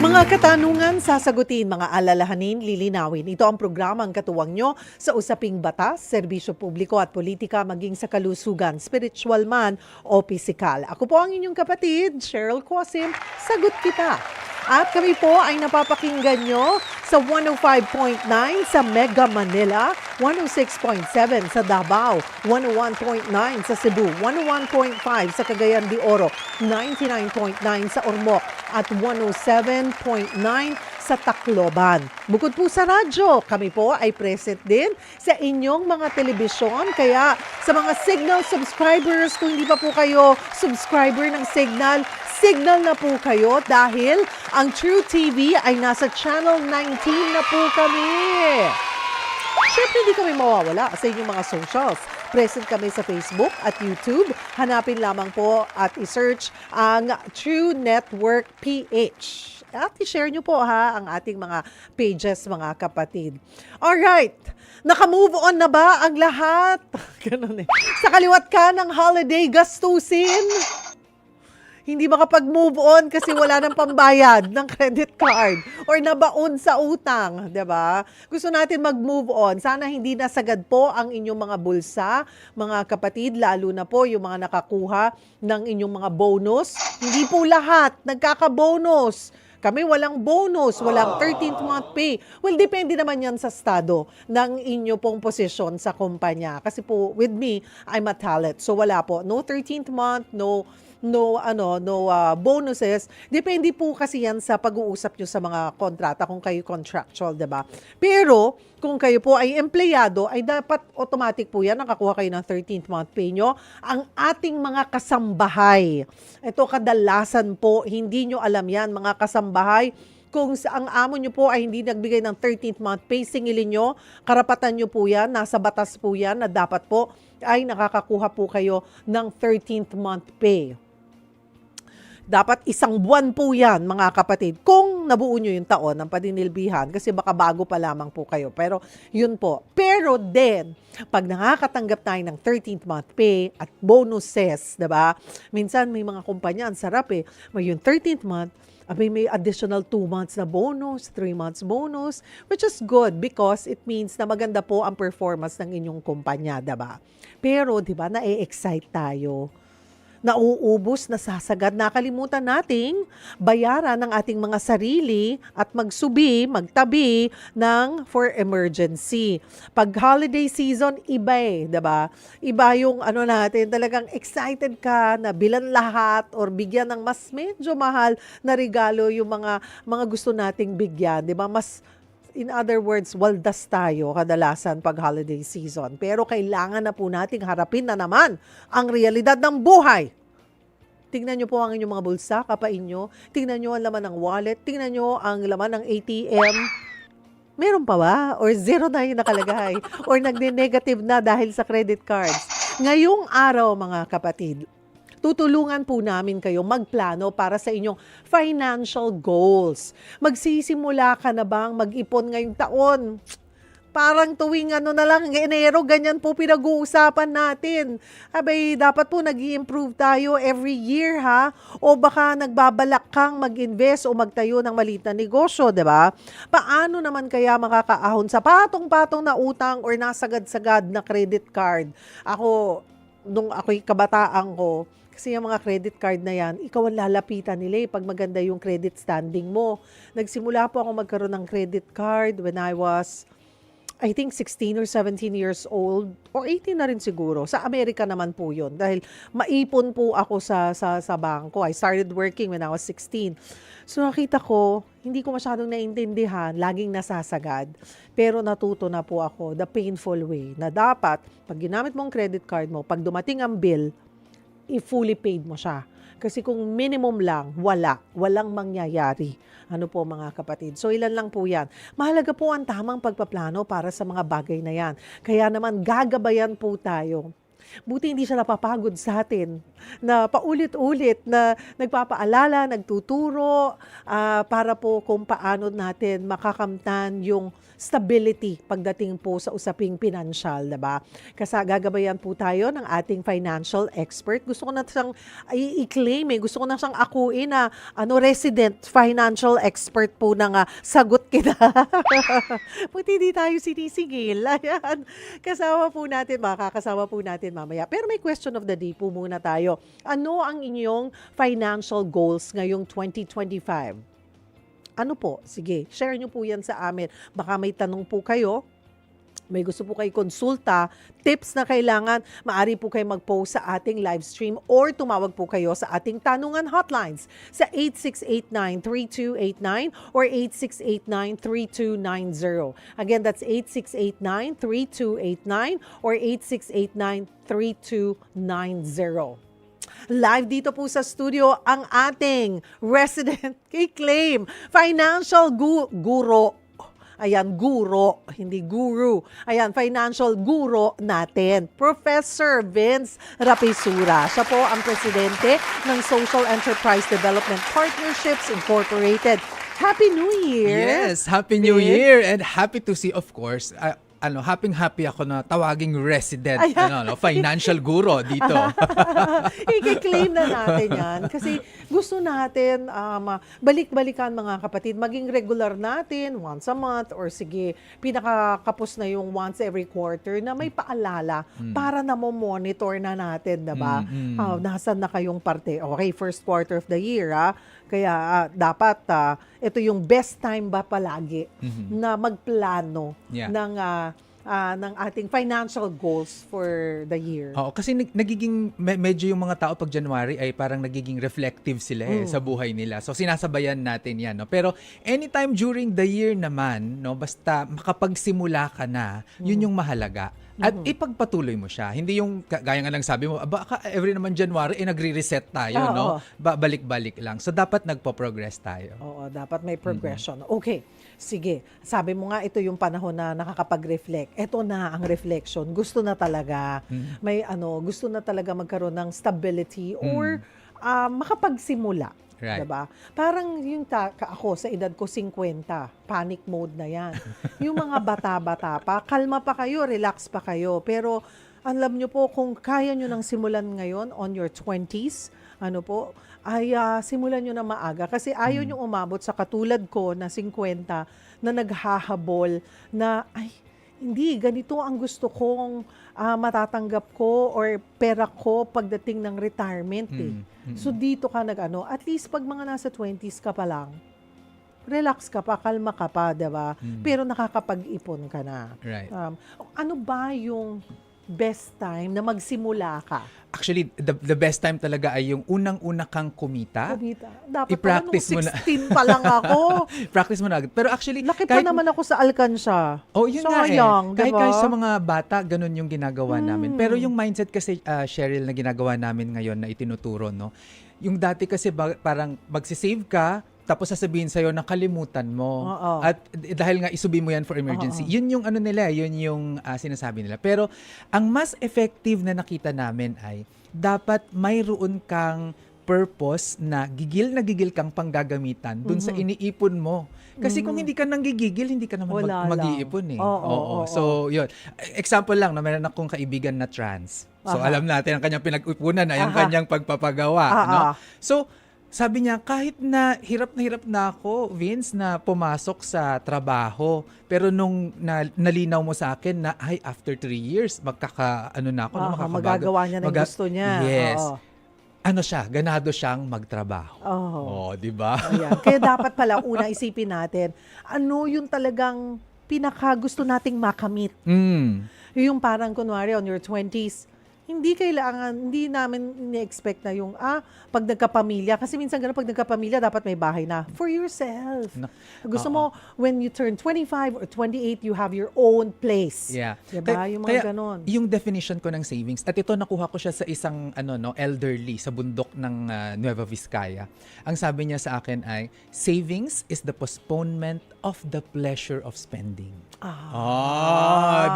Mga katanungan, sasagutin, mga alalahanin, lilinawin. Ito ang programang katuwang nyo sa usaping batas, serbisyo publiko at politika maging sa kalusugan, spiritual man o pisikal. Ako po ang inyong kapatid, Cheryl Quasim, sagot kita. At kami po ay napapakinggan nyo sa 105.9 sa Mega Manila, 106.7 sa Davao, 101.9 sa Cebu, 101.5 sa Cagayan de Oro, 99.9 sa Ormoc at 107.9 sa Tacloban. Bukod po sa radyo, kami po ay present din sa inyong mga telebisyon. Kaya sa mga Signal subscribers, kung hindi pa po kayo subscriber ng Signal, Signal na po kayo dahil ang True TV ay nasa channel 19 na po kami. Siyempre, hindi kami mawawala sa inyong mga socials. Present kami sa Facebook at YouTube. Hanapin lamang po at i-search ang True Network PH. At i-share nyo po ang ating mga pages, mga kapatid. Alright, naka-move on na ba ang lahat? Ganun eh. Sa kaliwat ka ng holiday gastusin? Hindi makapag-move on kasi wala nang pambayad ng credit card or nabaon sa utang, 'di ba? Gusto natin mag-move on. Sana hindi nasagad po ang inyong mga bulsa, mga kapatid, lalo na po yung mga nakakuha ng inyong mga bonus. Hindi po lahat nagkaka-bonus. Kami walang bonus, walang 13th month pay. Well, depende naman yan sa estado ng inyo pong posisyon sa kumpanya. Kasi po, with me, I'm a talent. So wala po. No 13th month, no bonuses. Depende po kasi yan sa pag-uusap nyo sa mga kontrata kung kayo contractual, 'di ba? Pero kung kayo po ay empleyado, ay dapat automatic po yan, nakakuha kayo ng 13th month pay nyo. Ang ating mga kasambahay, ito kadalasan po, hindi nyo alam yan, mga kasambahay, kung ang amo nyo po ay hindi nagbigay ng 13th month pay, singilin nyo, karapatan nyo po yan, nasa batas po yan na dapat po ay nakakakuha po kayo ng 13th month pay. Dapat isang buwan po yan, mga kapatid, kung nabuo nyo yung taon ng paninilbihan, kasi baka bago pa lamang po kayo. Pero yun po. Pero then, pag nakakatanggap tayo ng 13th month pay at bonuses, diba? Minsan may mga kumpanya, ang sarap eh. May yung 13th month, may additional 2 months na bonus, 3 months bonus, which is good because it means na maganda po ang performance ng inyong kumpanya, diba? Pero, diba, na-excite tayo. Nauubos, nasasagad, nakalimutan nating bayaran ng ating mga sarili at magsubi, magtabi ng for emergency. Pag holiday season, iba eh, diba? Iba yung natin, talagang excited ka na bilan lahat or bigyan ng mas medyo mahal na regalo yung mga gusto nating bigyan, diba? In other words, waldas tayo kadalasan pag holiday season. Pero kailangan na po nating harapin na naman ang realidad ng buhay. Tingnan nyo po ang inyong mga bulsa, kapain nyo. Tingnan nyo ang laman ng wallet. Tingnan nyo ang laman ng ATM. Meron pa ba? Or zero na yung nakalagay? Or nagne-negative na dahil sa credit cards? Ngayong araw, mga kapatid, tutulungan po namin kayo magplano para sa inyong financial goals. Magsisimula ka na bang mag-ipon ngayong taon? Parang tuwing na lang, Enero, ganyan po pinag-uusapan natin. Abay, dapat po nag-i-improve tayo every year, ha? O baka nagbabalak kang mag-invest o magtayo ng maliit na negosyo, di ba? Paano naman kaya makakaahon sa patong-patong na utang or nasagad-sagad na credit card? Nung ako'y kabataan ko, kasi yung mga credit card na yan, ikaw ang lalapitan nila pag maganda yung credit standing mo. Nagsimula po ako magkaroon ng credit card when I was, I think 16 or 17 years old, or 18 na rin siguro. Sa Amerika naman po yun. Dahil maipon po ako sa bangko. I started working when I was 16. So nakita ko, hindi ko masyadong naintindihan, laging nasasagad. Pero natuto na po ako the painful way na dapat, pag ginamit mo ang credit card mo, pag dumating ang bill, i-fully paid mo siya. Kasi kung minimum lang, walang mangyayari. Ano po mga kapatid? So ilan lang po yan. Mahalaga po ang tamang pagpaplano para sa mga bagay na yan. Kaya naman gagabayan po tayo Buti hindi siya napapagod sa atin na paulit-ulit na nagpapaalala, nagtuturo para po kung paano natin makakamtan yung stability pagdating po sa usaping pinansyal, diba? Kasi gagabayan po tayo ng ating financial expert. Gusto ko na siyang i-claim gusto ko na siyang akuin na resident financial expert po ng sagot kita. Buti hindi tayo sinisigil. Ayan. Makakasama po natin mamaya. Pero may question of the day po muna tayo. Ano ang inyong financial goals ngayong 2025? Ano po? Sige, share nyo po yan sa amin. Baka may tanong po kayo, may gusto po kayo konsulta, tips na kailangan, maaari po kayo mag-post sa ating live stream or tumawag po kayo sa ating tanungan hotlines sa 8689-3289 or 8689-3290. Again, that's 8689-3289 or 8689-3290. Live dito po sa studio ang ating resident claim financial guro. Ayan, guro, hindi guru. Ayan, financial guro natin, Professor Vince Rapisura. Siya po ang presidente ng Social Enterprise Development Partnerships Incorporated. Happy New Year! Yes, Happy New Year and happy to see, of course, happy ako na tawaging resident, financial guro dito. I-claim na natin yan. Kasi gusto natin balik-balikan mga kapatid, maging regular natin once a month or sige, pinakakapos na yung once every quarter na may paalala para na monitor na natin, diba? Nasan na kayong parte? Okay, first quarter of the year, Kaya dapat ito yung best time ba palagi na magplano ng ating financial goals for the year. Oo, kasi nagiging medyo yung mga tao pag January ay parang nagiging reflective sila sa buhay nila. So sinasabayan natin 'yan, no. Pero anytime during the year naman, no, basta makapagsimula ka na, yun yung mahalaga. At ipagpatuloy mo siya. Hindi yung gaya nga lang sabi mo, baka every naman January nagre-reset tayo, no? Balik-balik lang. So dapat nagpo-progress tayo. Oo, dapat may progression. Okay. Sige. Sabi mo nga ito yung panahon na nakakapag-reflect. Ito na ang reflection. Gusto na talaga gusto na talaga magkaroon ng stability or makapagsimula. Right. Diba? Parang yung ako sa edad ko 50, panic mode na yan. Yung mga bata-bata pa, kalma pa kayo, relax pa kayo. Pero alam nyo po, kung kaya nyo nang simulan ngayon on your 20s, simulan nyo na maaga. Kasi ayaw nyo umabot sa katulad ko na 50 na naghahabol na, hindi, ganito ang gusto kong matatanggap ko or pera ko pagdating ng retirement So dito ka at least pag mga nasa 20s ka pa lang, relax ka pa, kalma ka pa, diba? Pero nakakapag-ipon ka na. Right. Ano ba yung best time na magsimula ka? Actually, the best time talaga ay yung unang-una kang kumita. Dapat I-practice mo na. 16 pa lang ako. Practice mo na agad. Pero actually, laki pa naman ako sa alkansya. Oh, yun sayang, nga diba? Kahit sa mga bata, ganun yung ginagawa namin. Pero yung mindset kasi, Cheryl, na ginagawa namin ngayon na itinuturo, no? Yung dati kasi parang magsisave ka, tapos sasabihin sa'yo na kalimutan mo. At dahil nga isubi mo yan for emergency. Yun yung yun yung sinasabi nila. Pero ang mas effective na nakita namin ay dapat mayroon kang purpose na gigil kang panggagamitan dun sa iniipon mo. Kasi kung hindi ka nang gigigil, hindi ka naman mag-iipon eh. So, yun. Example lang, meron akong kaibigan na trans. So, alam natin ang kanyang pinag-ipunan ay ang kanyang pagpapagawa. No? So, sabi niya, kahit na hirap na ako, Vince, na pumasok sa trabaho. Pero nung nalinaw mo sa akin na, after 3 years, magagawa niya ng gusto niya. Yes. Ganado siyang magtrabaho. Di ba? Kaya dapat pala, una isipin natin, ano yung talagang pinaka-gusto nating makamit. Yung parang, kunwari, on your 20s, hindi namin ini-expect na yung, pag nagkapamilya, kasi minsan gano'n, pag nagkapamilya, dapat may bahay na for yourself. Gusto mo, when you turn 25 or 28, you have your own place. Yeah. Diba? Yung mga gano'n. Yung definition ko ng savings, at ito nakuha ko siya sa isang elderly sa bundok ng Nueva Vizcaya. Ang sabi niya sa akin ay, savings is the postponement of the pleasure of spending.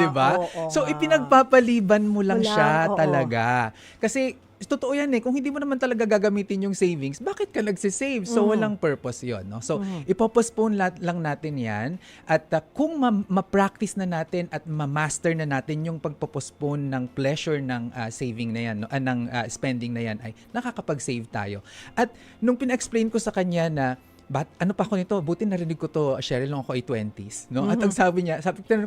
Di ba? So ipinagpapaliban mo lang siya, talaga. Kasi totoo yan kung hindi mo naman talaga gagamitin yung savings, bakit ka nagsisave? So walang purpose yon, no? So ipopostpone lang natin yan at kung ma-practice na natin at ma-master na natin yung pagpopostpone ng pleasure ng saving na yan, no? Ng spending na yan, ay nakakapag-save tayo. At nung pina-explain ko sa kanya na ano pa ako nito, buti narinig ko to, Cheryl, nung ako ay 20s, no? At ang sabi niya,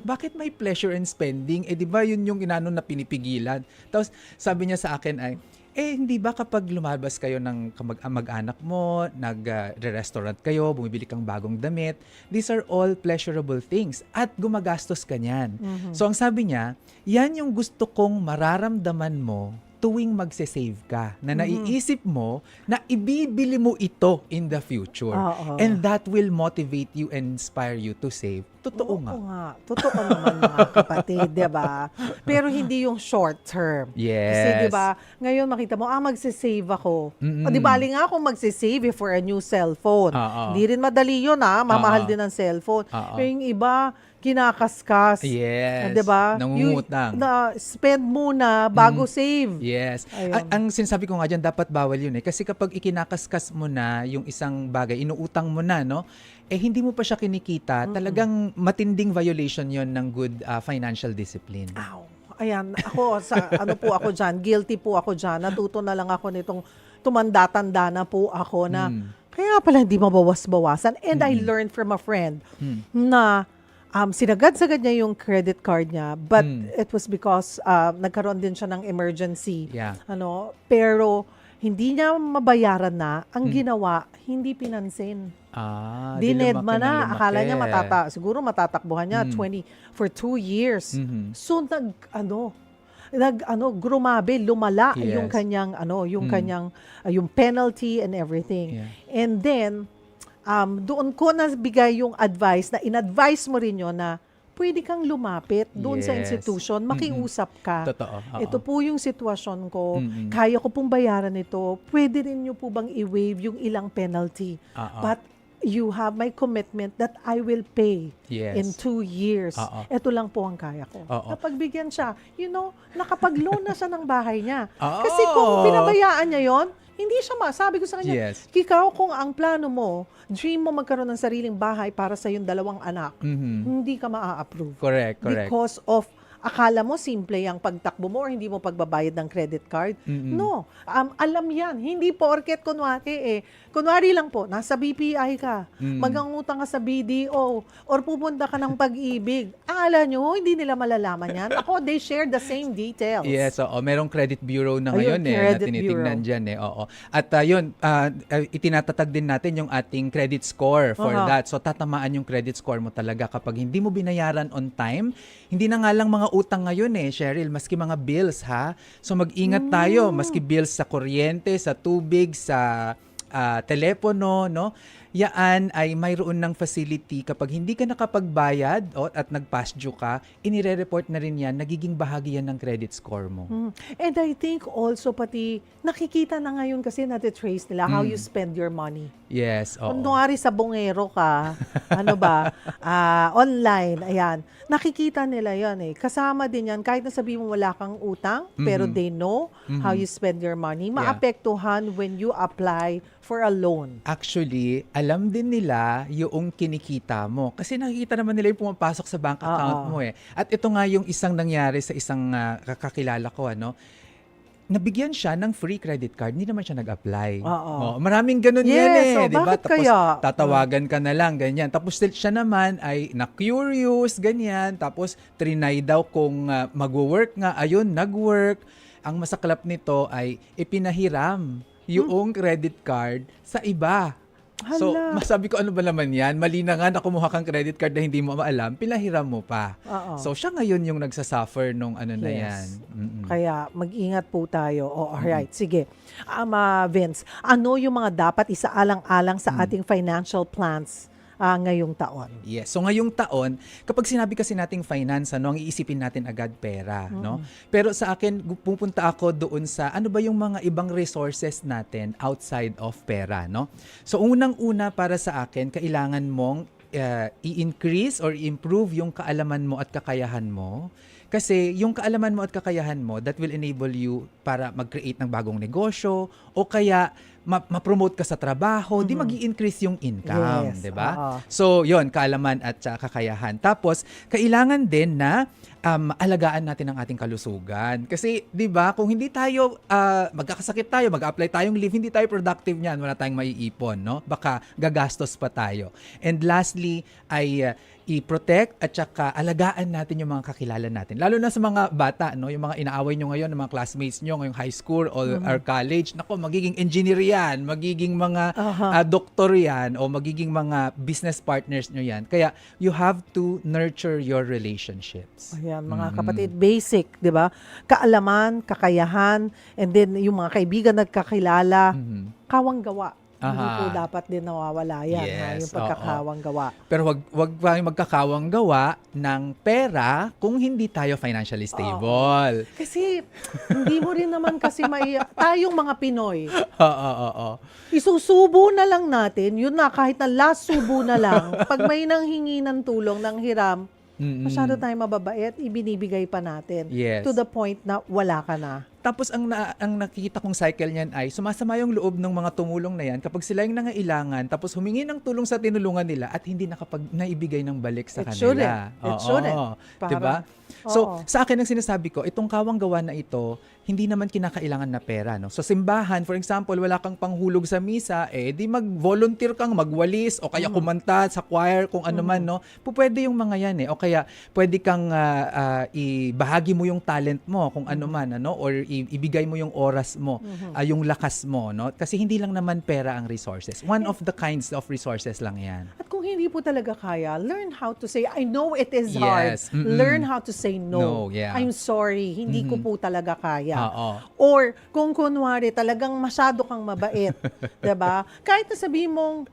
bakit may pleasure in spending? Di ba yun yung inano na pinipigilan? Tapos sabi niya sa akin ay, hindi ba kapag lumabas kayo ng mag-anak mo, nag-restaurant kayo, bumibili kang bagong damit, these are all pleasurable things at gumagastos ka niyan. So ang sabi niya, yan yung gusto kong mararamdaman mo tuwing magse-save ka, na naiisip mo na ibibili mo ito in the future. And that will motivate you and inspire you to save. Totoo nga. Totoo naman mga kapatid, di ba? Pero hindi yung short term. Yes. Kasi di ba, ngayon makita mo, magse-save ako. O di bali nga ako magse-save for a new cellphone. Hindi rin madali yun mamahal din ang cellphone. Pero yung iba, kinakaskas. Yes. Di ba? Nangungutang. Spend muna bago save. Yes. Ayun. Ang sinasabi ko nga dyan, dapat bawal yun Kasi kapag ikinakaskas mo na yung isang bagay, inuutang mo na, no? Hindi mo pa siya kinikita, talagang matinding violation yon ng good financial discipline. Ayan, ako, ako dyan, guilty po ako dyan. Natuto na lang ako nitong tumanda-tanda na po ako na kaya pala hindi mabawas-bawasan. And I learned from a friend na sinagad-sagad niya yung credit card niya, but it was because nagkaroon din siya ng emergency. Yeah. Pero hindi niya mabayaran na, ang ginawa, hindi pinansin. Dinedma na. Akala niya siguro matatakbuhan niya for 2 years. So grumabe, lumala yung kanyang yung penalty and everything. Yeah. And then doon ko nabigay yung advice na in-advise mo rin yun na pwede kang lumapit doon sa institution, makiusap ka. Totoo. Ito po yung sitwasyon ko. Kaya ko pong bayaran ito. Pwede rin nyo po bang i-waive yung ilang penalty? But you have my commitment that I will pay in 2 years. Ito lang po ang kaya ko. Napagbigyan siya, nakapag-loan na siya ng bahay niya. Kasi kung pinabayaan niya yon, hindi siya sabi ko sa kanya, ikaw kung ang plano mo, dream mo magkaroon ng sariling bahay para sa yung 2 anak, hindi ka maa-approve. Correct. Because of akala mo simple yung pagtakbo mo or hindi mo pagbabayad ng credit card. No. Alam yan. Hindi porket kunwari lang po, nasa BPI ka, magangutang ka sa BDO, or pupunta ka ng Pag-ibig. Akala nyo, hindi nila malalaman yan. They share the same details. Yes, merong credit bureau na ngayon na tinitingnan dyan At yun, itinatatag din natin yung ating credit score for that. So tatamaan yung credit score mo talaga kapag hindi mo binayaran on time. Hindi na nga lang mga utang ngayon Cheryl, maski mga bills So mag-ingat tayo, maski bills sa kuryente, sa tubig, sa telepono, no? Yaan ay mayroon ng facility kapag hindi ka nakapagbayad at nag-past due ka, inire-report na rin yan, nagiging bahagi yan ng credit score mo. And I think also pati nakikita na ngayon kasi nati-trace nila how you spend your money. Yes, oo. Kunwari sa bungero ka, online, ayan, nakikita nila yan Kasama din yan, kahit na sabihin mo wala kang utang, pero they know how you spend your money. Maapektuhan when you apply for a loan. Actually, alam din nila yung kinikita mo. Kasi nakikita naman nila yung pumapasok sa bank account mo At ito nga yung isang nangyari sa isang kakilala ko, nabigyan siya ng free credit card, hindi naman siya nag-apply. Maraming ganun yan di ba? Bakit Tapos kaya? tatawagan ka na lang, ganyan. Tapos siya naman ay na-curious, ganyan. Tapos trinay daw kung mag-work nga. Ayun, nag-work. Ang masaklap nito ay ipinahiram yung credit card sa iba. Hala. So, masabi ko, ano ba naman yan? Mali na nga na kumuha kang credit card na hindi mo maalam, pinahiram mo pa. So, siya ngayon yung nagsasuffer nung na yan. Kaya, mag-ingat po tayo. Alright, sige. Vince, ano yung mga dapat isaalang-alang sa ating financial plans ngayong taon? Yes. So ngayong taon, kapag sinabi kasi nating finance, ang iisipin natin agad pera, no? Pero sa akin, pupunta ako doon sa ano ba yung mga ibang resources natin outside of pera, no? So unang-una para sa akin, kailangan mong i-increase or improve yung kaalaman mo at kakayahan mo. Kasi yung kaalaman mo at kakayahan mo, that will enable you para mag-create ng bagong negosyo o kaya ma-promote ka sa trabaho, di magi-increase yung income, Yes, di ba? oo. So, yon kaalaman at kakayahan. Tapos, kailangan din na alagaan natin ang ating kalusugan. Kasi, di ba, kung hindi tayo, magkakasakit tayo, mag-apply tayong leave, hindi tayo productive niyan, wala tayong maiipon, no? Baka gagastos pa tayo. And lastly, ay i-protect at saka alagaan natin yung mga kakilala natin. Lalo na sa mga bata, no? Yung mga inaaway nyo ngayon, ng mga classmates nyo ngayong high school or college, nako, magiging engineer yan, magiging mga doktor yan, o magiging mga business partners nyo yan. Kaya, you have to nurture your relationships. Ayan, mga kapatid, basic, di ba? Kaalaman, kakayahan, and then yung mga kaibigan nagkakilala, kawang gawa. Hindi Aha. po dapat din nawawala yan, Yes, yung pagkakawang gawa. Pero wag tayong magkakawang gawa ng pera kung hindi tayo financially stable. Kasi hindi mo rin naman kasi tayong mga Pinoy, Oo. isusubo na lang natin, yun na, kahit na last subo na lang, pag may nanghingi ng tulong, ng hiram, masyado tayong mababait, ibinibigay pa natin. Yes. To the point na wala ka na. Tapos ang nakikita kong cycle niyan ay sumasama yung loob ng mga tumulong na yan kapag sila yung nangailangan tapos humingi ng tulong sa tinulungan nila at hindi naibigay ng balik sa It kanila. shouldn't. It shouldn't. Parang- 'Di ba? So, Oo. sa akin ang sinasabi ko, itong kawang gawa na ito, hindi naman kinakailangan na pera, no? So, simbahan, for example, wala kang panghulog sa misa, di mag-volunteer kang magwalis o kaya kumanta sa choir, kung ano man, no? Pwede yung mga yan, O kaya, pwede kang ibahagi mo yung talent mo, kung ano man, ano? Or ibigay mo yung oras mo, yung lakas mo, no? Kasi hindi lang naman pera ang resources. One of the kinds of resources lang yan. At kung hindi po talaga kaya, learn how to say, I know it is Yes. hard. Mm-mm. Learn how to say no. No, yeah. I'm sorry, hindi ko po talaga kaya. Oo. Or kung kunwari talagang masyado kang mabait, 'di ba? Kahit na sabihin mong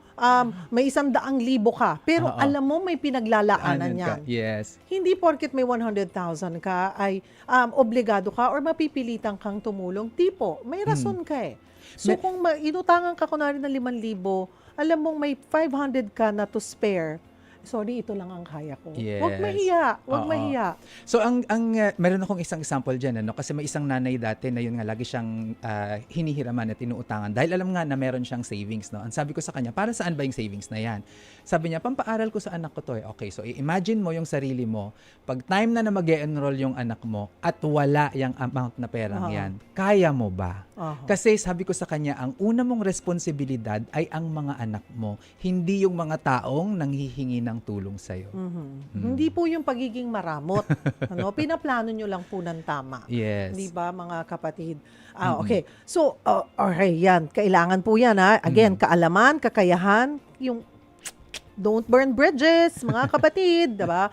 may 100,000 ka, pero Oo. alam mo may pinaglalaanan Anan niyan. ka? Yes. Hindi porket may 100,000 ka ay obligado ka or mapipilitan kang tumulong. Tipo, may rason ka eh. So kung inutangan ka kunwari ng 5,000, alam mong may 500 ka na to spare, sorry, ito lang ang kaya ko. Yes. Huwag mahiya. Huwag Oo. mahiya. So meron akong isang example diyan, kasi may isang nanay dati na yun nga lagi siyang hinihiraman at inuutangan dahil alam nga na meron siyang savings, no. Ang sabi ko sa kanya, para saan ba yung savings na yan? Sabi niya, pampaaral ko sa anak ko to. Okay, so imagine mo yung sarili mo, pag time na mag-e-enroll yung anak mo at wala yung amount na perang yan, kaya mo ba? Kasi sabi ko sa kanya, ang una mong responsibilidad ay ang mga anak mo, hindi yung mga taong nanghihingi ng tulong sa'yo. Hindi po yung pagiging maramot. Pinaplano nyo lang po ng tama. Yes. Di ba, mga kapatid? Okay. So, okay, yan. Kailangan po yan, ha? Again, kaalaman, kakayahan, yung don't burn bridges, mga kapatid, diba?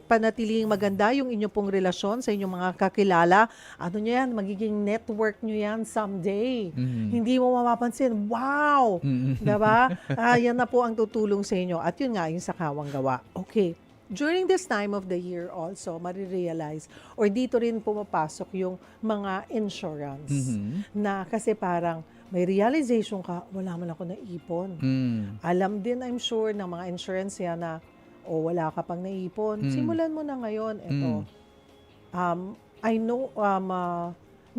Panatiling maganda yung inyong pong relasyon sa inyong mga kakilala. Ano nyo yan? Magiging network nyo yan someday. Hindi mo mapapansin, wow! Diba? Yan na po ang tutulong sa inyo. At yun nga, yung sa kawang gawa. Okay. During this time of the year also, marirealize, or dito rin pumapasok yung mga insurance. Na kasi parang, may realization ka, wala man ako naipon. Alam din, I'm sure, ng mga insurance yan na, wala ka pang naipon. Simulan mo na ngayon. Ito. I know,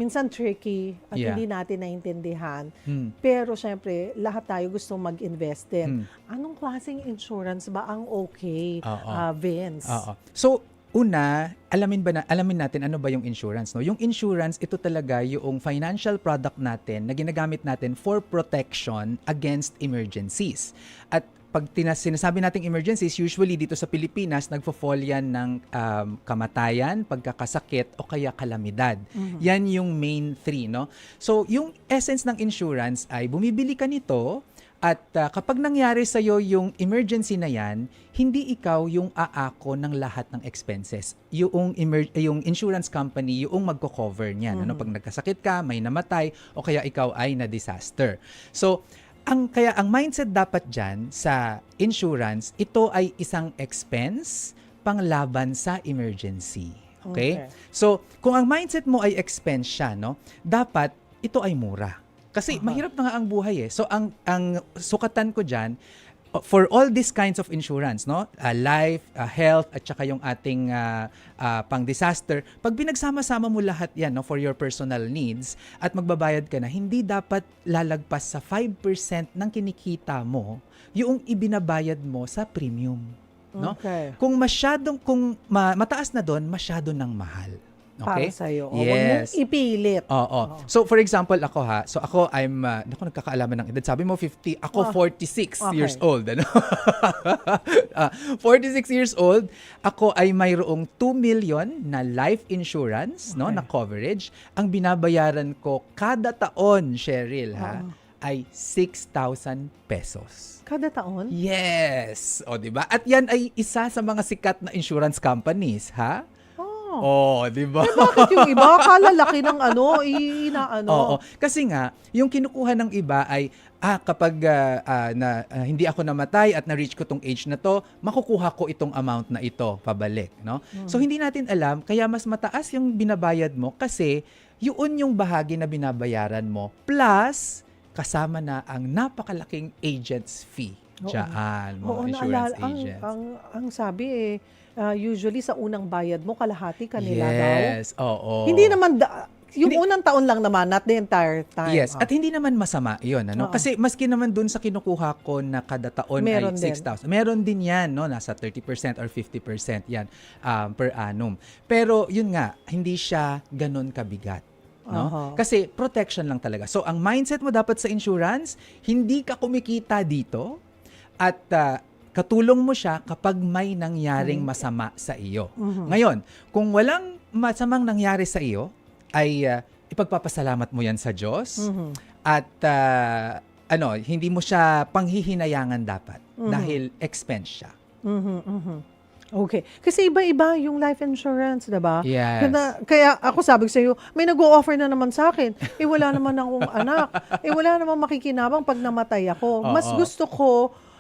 minsan tricky at hindi natin naintindihan. Pero syempre, lahat tayo gusto mag-invest din. Anong klaseng insurance ba ang okay, Vince? So, una, alamin natin ano ba yung insurance, no? Yung insurance, ito talaga yung financial product natin na ginagamit natin for protection against emergencies. At pag sinasabi nating emergencies, usually dito sa Pilipinas, nagfo-fall yan ng kamatayan, pagkakasakit, o kaya kalamidad. Yan yung main three, no? So, yung essence ng insurance ay bumibili ka nito. At kapag nangyari sa'yo yung emergency na yan, hindi ikaw yung aako ng lahat ng expenses. Yung insurance company, yung magko-cover niyan. Ano, pag nagkasakit ka, may namatay, o kaya ikaw ay na-disaster. So, kaya ang mindset dapat dyan sa insurance, ito ay isang expense panglaban sa emergency. Okay? So, kung ang mindset mo ay expense siya, no, dapat ito ay mura. Kasi mahirap na nga ang buhay eh. So ang sukatan ko diyan, for all these kinds of insurance, no? Life, health, at saka yung ating pang-disaster, pag pinagsama-sama mo lahat yan, no, for your personal needs at magbabayad ka na, hindi dapat lalagpas sa 5% ng kinikita mo yung ibinabayad mo sa premium. No? Okay. Kung mataas na doon, masyado nang mahal. Okay? Para sa'yo. Yes. Huwag mong ipilit. Oo. So for example, ako So ako nagkakaalaman ng edad. Sabi mo 50, ako 46 years old, ano? 46 years old, ako ay mayroong 2 million na life insurance, no, na coverage. Ang binabayaran ko kada taon, Cheryl, ay 6,000 pesos. Kada taon? Yes. O, di ba? At yan ay isa sa mga sikat na insurance companies, ha? Oh, di ba? Bakit yung iba? Kalalaki ng inaano. Oo. Kasi nga, yung kinukuha ng iba ay, kapag hindi ako namatay at na-reach ko tong age na to, makukuha ko itong amount na ito pabalik, no? So, hindi natin alam, kaya mas mataas yung binabayad mo kasi yun yung bahagi na binabayaran mo plus kasama na ang napakalaking agent's fee. Diyan, mga insurance agents. Ang sabi usually sa unang bayad mo, kalahati kanila daw. Yes, oo. Hindi naman, unang taon lang naman, not the entire time. Yes, at hindi naman masama yun. Ano? Kasi maski naman dun sa kinukuha ko na kada taon Meron ay 6,000. Meron din yan, no? Nasa 30% or 50% yan per annum. Pero yun nga, hindi siya ganun kabigat. No? Kasi protection lang talaga. So ang mindset mo dapat sa insurance, hindi ka kumikita dito at katulong mo siya kapag may nangyaring masama sa iyo. Ngayon, kung walang masamang nangyari sa iyo, ay ipagpapasalamat mo yan sa Diyos at hindi mo siya panghihinayangan dapat dahil expense siya. Okay. Kasi iba-iba yung life insurance, diba? Yes. Kaya ako sabi sa iyo, may nag-o-offer na naman sa akin. Wala naman akong anak. Wala naman makikinabang pag namatay ako.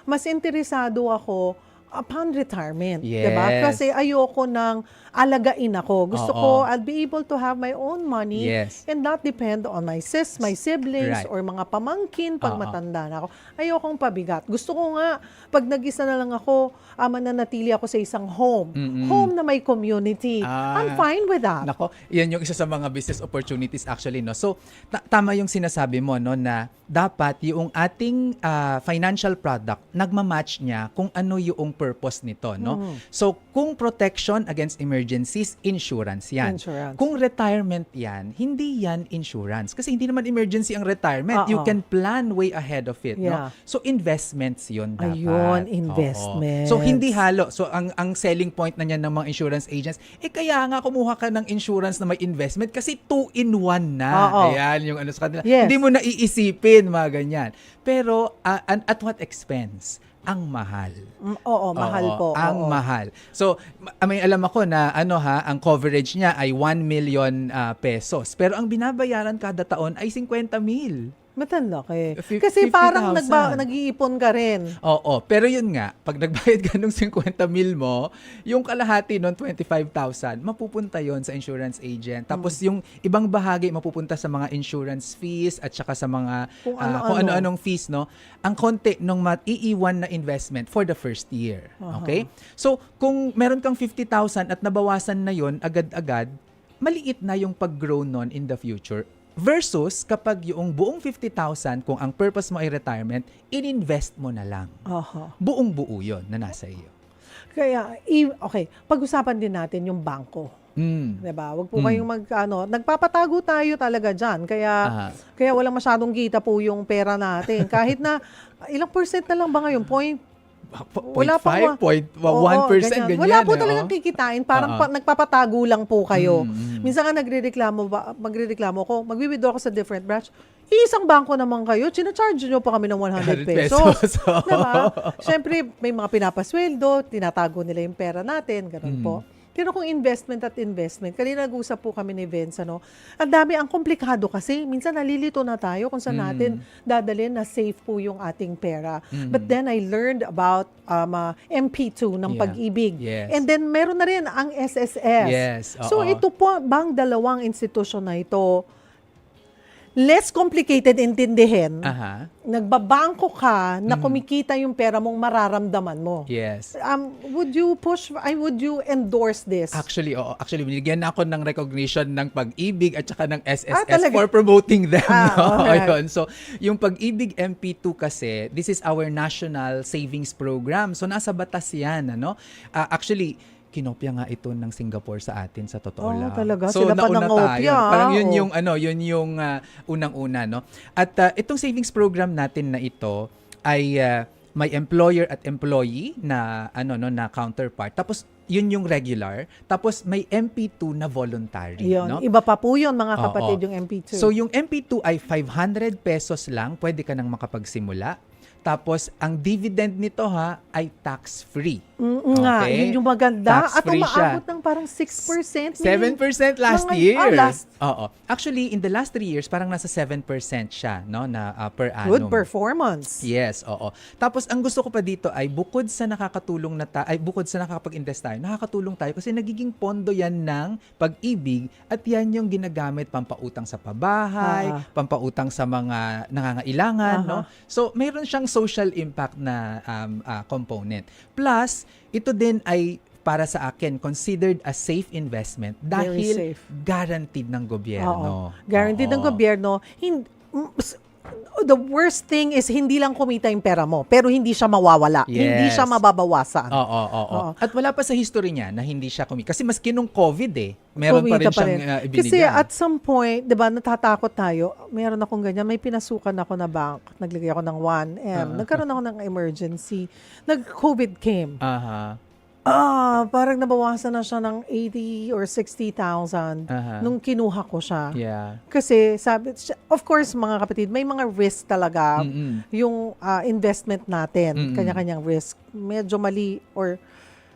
Mas interesado ako upon retirement, Yes. diba? Kasi ayoko nang alagain ako. Gusto ko, I'll be able to have my own money and not depend on my siblings or mga pamangkin pag matanda na ako. Ayokong pabigat. Gusto ko nga, pag nag-isa na lang ako, mananatili ako sa isang home. Home na may community. I'm fine with that. Nako, yan yung isa sa mga business opportunities actually, no? So, tama yung sinasabi mo, no, na dapat yung ating financial product, nagmamatch niya kung ano yung purpose nito, no? So, kung protection against emergencies, insurance yan. Kung retirement yan, hindi yan insurance. Kasi hindi naman emergency ang retirement. You can plan way ahead of it, no? So, investments yun dapat. Ayun, investments. So, hindi halo. So, ang selling point na niyan ng mga insurance agents, kaya nga kumuha ka ng insurance na may investment kasi 2-in-1 na. Ayan, yung ano sa kanila. Yes. Hindi mo na iisipin, mga ganyan. Pero, at what expense? Ang mahal. Mahal po. Ang mahal. So, may alam ako na ang coverage niya ay 1 million pesos. Pero ang binabayaran kada taon ay 50,000. Matalaki. Kasi parang 50,000. nag-iipon ka rin. Oo. Pero yun nga, pag nagbayad ka ng 50,000 mo, yung kalahati nun, 25,000, mapupunta yon sa insurance agent. Tapos yung ibang bahagi mapupunta sa mga insurance fees at saka sa mga kung ano-anong fees, no? Ang konti nung maiiwan na investment for the first year. Okay? So, kung meron kang 50,000 at nabawasan na yon agad-agad, maliit na yung pag-grow nun in the future. Versus kapag yung buong 50,000, kung ang purpose mo ay retirement, in-invest mo na lang. Buong buo yun na nasa iyo. Kaya, pag-usapan din natin yung bangko. Diba? Wag po kayong nagpapatago tayo talaga dyan. Kaya walang masyadong kita po yung pera natin. Kahit na, ilang percent na lang ba ngayon? 0.5, 1%, ganyan. Wala po talagang kikitain. Parang nagpapatago lang po kayo. Minsan nga magrereklamo ko, magwi-withdraw ko sa different branch. Isang bangko naman kayo, charge nyo pa kami ng 100 pesos. Diba? Siyempre, may mga pinapasweldo, tinatago nila yung pera natin, ganun po. Pero kung investment, kanina nag-usap po kami ni Vince, ang dami, ang komplikado kasi, minsan nalilito na tayo kung saan natin dadalhin na safe po yung ating pera. But then I learned about MP2 ng pag-ibig. Yes. And then meron na rin ang SSS. Yes. So ito po bang dalawang institusyon na ito, less complicated intindihin, Aha. nagbabangko ka na kumikita yung pera mong mararamdaman mo. Yes. Would you endorse this? Actually, oo. Actually, binigyan ako ng recognition ng Pag-ibig at saka ng SSS talaga? for promoting them. No? Alright. Ayun. So, yung Pag-ibig MP2 kasi, this is our national savings program. So, nasa batas yan. Ano? Actually, kinopya nga ito ng Singapore sa atin sa totoo lang. Talaga? So, Sila pa nauna nangopya, tayo. Parang yun oh. yung unang-una, no? At itong savings program natin na ito ay may employer at employee na na counterpart. Tapos yun yung regular. Tapos may MP2 na voluntary, Yun. no? Iba pa po yun, mga Oo. kapatid, yung MP2. So yung MP2 ay 500 pesos lang, pwede ka nang makapagsimula. Tapos ang dividend nito ay tax-free. Nga, Okay? yun yung maganda. At Tax-free umaabot siya. ng parang 6%. 7% last Mga- year. last. Oo. Actually, in the last 3 years, parang nasa 7% siya, no, na per annum. Good performance. Yes, oo. Tapos ang gusto ko pa dito ay bukod sa nakakatulong bukod sa nakakapag-invest tayo, nakakatulong tayo kasi nagiging pondo yan ng Pag-ibig at yan yung ginagamit pampautang sa pabahay, pampautang sa mga nangangailangan, no? So, mayroon siyang social impact na component. Plus, ito din ay para sa akin considered a safe investment Very dahil safe. guaranteed ng gobyerno. Guaranteed ng gobyerno. The worst thing is hindi lang kumita yung pera mo, pero hindi siya mawawala. Hindi Yes. siya mababawasan. Oo. At wala pa sa history niya na hindi siya kumita. Kasi maski nung COVID meron pa rin Kumita siyang ibinigay. Kasi at some point, di ba, natatakot tayo. Meron akong ganyan. May pinasukan ako na bank. Naglagay ako ng 1M. Nagkaroon ako ng emergency. Nag-COVID came. Aha. Parang nabawasan na siya ng 80 or 60,000 nung kinuha ko siya. Yeah. Kasi sabi, of course mga kapatid, may mga risk talaga yung investment natin, kanya-kanyang risk. Medyo mali or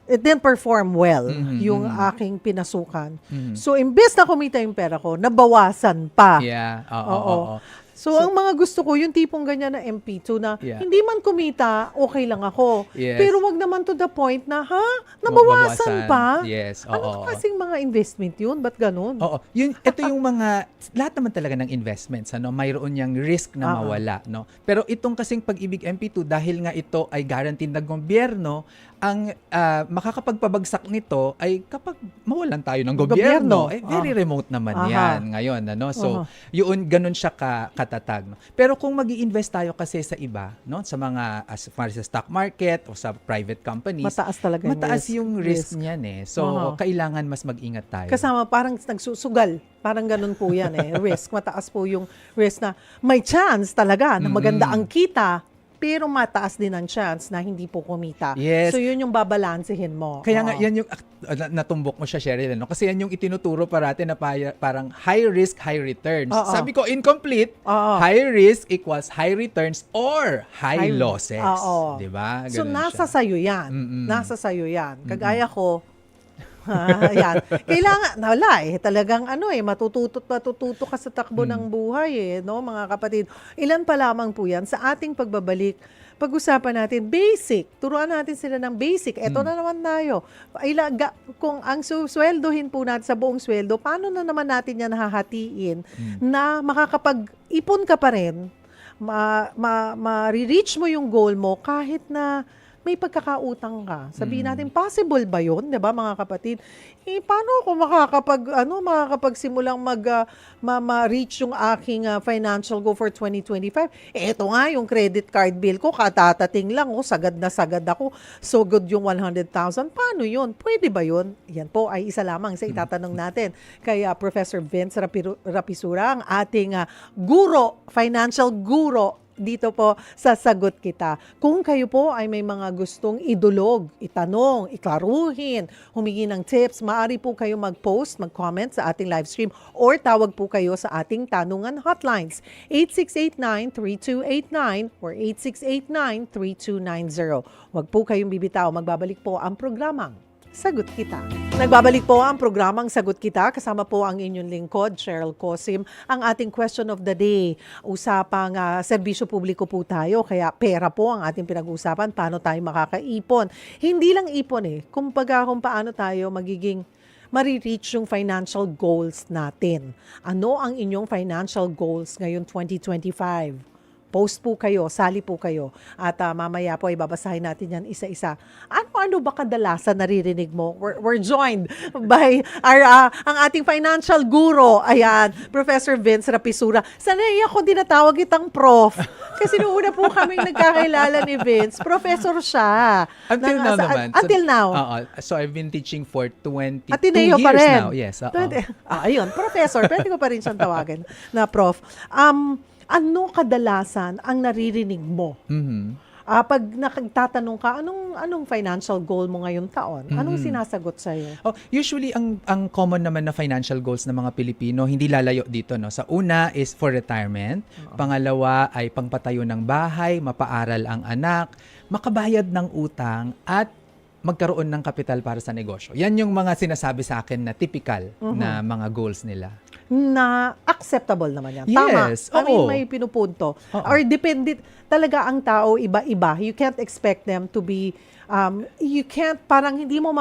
it didn't perform well yung aking pinasukan. So imbes na kumita yung pera ko, nabawasan pa. Yeah. Oo. Oo. So, ang mga gusto ko, yung tipong ganyan na MP2 na hindi man kumita, okay lang ako. Yes. Pero wag naman to the point na, nabawasan pa? Yes. Ano kasing mga investment yun? Ba't ganun? Oo. Ito yung mga, lahat naman talaga ng investments, mayroon niyang risk na mawala, no? Pero itong kasing Pag-ibig MP2, dahil nga ito ay guaranteed ng gobyerno, ang makakapagpabagsak nito ay kapag mawalan tayo ng gobyerno. Very remote naman yan ngayon. So, yun, ganun siya katatag. No? Pero kung mag-i-invest tayo kasi sa iba, no? Sa mga, as far as sa stock market o sa private companies, Mataas talaga yung risk niyan. So, kailangan mas mag-ingat tayo. Kasama, parang nagsusugal. Parang ganun po yan risk. Mataas po yung risk na may chance talaga na maganda ang kita, pero mataas din ang chance na hindi po kumita. Yes. So, yun yung babalansehin mo. Kaya nga, yan yung natumbok mo siya, Cheryl. No? Kasi yan yung itinuturo parati na parang high risk, high returns. Sabi ko, incomplete. High risk equals high returns or high losses. Diba? So, Ganun nasa siya. sayo yan. Nasa sayo yan. Kagaya ko, yan. Kailangan, wala talagang matututo ka sa takbo ng buhay no, mga kapatid. Ilan pa lamang po yan sa ating pagbabalik. Pag-usapan natin, basic. Turuan natin sila ng basic. Eto na naman tayo. Kung ang sweldohin po natin sa buong sweldo, paano na naman natin yan hahatiin na makakapag-ipon ka pa rin, ma-reach mo yung goal mo kahit na may pagkakautang ka. Sabihin natin, possible ba yun? Diba, mga kapatid? Paano ako makakapagsimulang ma-reach yung aking financial goal for 2025? Ito nga, yung credit card bill ko, katatating lang, sagad na sagad ako. So good yung 100,000. Paano yun? Pwede ba yun? Yan po ay isa lamang sa itatanong natin kay Professor Vince Rapisura, ang ating guro, financial guro, dito po sa Sagot Kita. Kung kayo po ay may mga gustong idulog, itanong, iklaruhin, humingi ng tips, maaari po kayo mag-post, mag-comment sa ating live stream or tawag po kayo sa ating tanungan hotlines 8689-3289 or 8689-3290. Huwag po kayong bibitaw, magbabalik po ang programang Sagot Kita. Nagbabalik po ang programang Sagot Kita. Kasama po ang inyong lingkod, Cheryl Cosim. Ang ating question of the day, usapang serbisyo publiko po tayo, kaya pera po ang ating pinag-uusapan, paano tayo makakaipon. Hindi lang ipon kung paano tayo magiging marireach yung financial goals natin. Ano ang inyong financial goals ngayon 2025? Post po kayo, sali po kayo. At mamaya po ay babasahin natin yan isa-isa. Ano ba kadalasan naririnig mo? We're joined by ang ating financial guru. Ayan, Professor Vince Rapisura. Sanay ako dinatawag itang prof. Kasi noong una po kaming nagkakilala ni Vince, professor siya. Until now naman. Until now. So I've been teaching for 22 Ateneo years pa rin. now. Yes. Ayun, professor. Pwede ko pa rin siyang tawagin na prof. Ano kadalasan ang naririnig mo? Pag nakagtatanong ka, anong financial goal mo ngayong taon? Anong sinasagot sa'yo? Usually, ang common naman na financial goals ng mga Pilipino, hindi lalayo dito. No? Sa una is for retirement. Pangalawa ay pangpatayo ng bahay, mapaaral ang anak, makabayad ng utang, at magkaroon ng kapital para sa negosyo. Yan yung mga sinasabi sa akin na typical na mga goals nila. Na acceptable naman yan. Yes, Tama. I mean, oo. may pinupunto. Oo. Or depende, talaga ang tao iba-iba. You can't expect them to be, you can't, parang hindi mo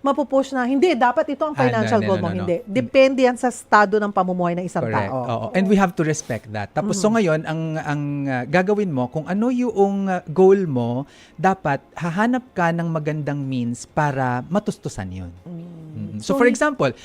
mapupush na, hindi, dapat ito ang financial goal mo. No. Hindi. Depende yan sa estado ng pamumuhay ng isang Correct. tao. Oo. And we have to respect that. Tapos so ngayon, ang gagawin mo, kung ano yung goal mo, dapat hahanap ka ng magandang means para matustusan yun. So for example,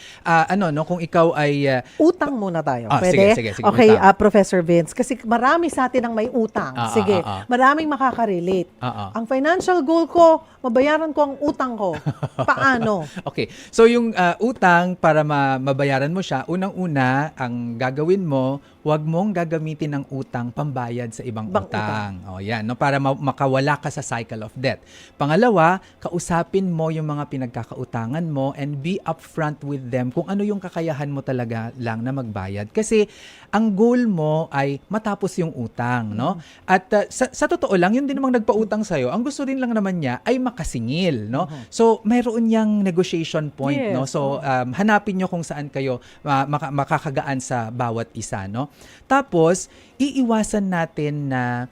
kung ikaw ay Utang muna tayo. Pwede? Sige, Okay, utang. Professor Vince. Kasi marami sa atin ang may utang. Sige, maraming makaka-relate. Ang financial goal ko, mabayaran ko ang utang ko. Paano? Okay. So yung utang, para mabayaran mo siya, unang-una, ang gagawin mo, huwag mong gagamitin ang utang pambayad sa ibang utang. O yan, no? Para makawala ka sa cycle of debt. Pangalawa, kausapin mo yung mga pinagkakautangan mo and be upfront with them kung ano yung kakayahan mo talaga lang na magbayad. Kasi ang goal mo ay matapos yung utang, no? At sa totoo lang, yun din namang nagpautang sa'yo, ang gusto din lang naman niya ay makasingil, no? So, mayroon niyang negotiation point, Yes. no? So, hanapin niyo kung saan kayo makakagaan sa bawat isa, no? Tapos, iiwasan natin na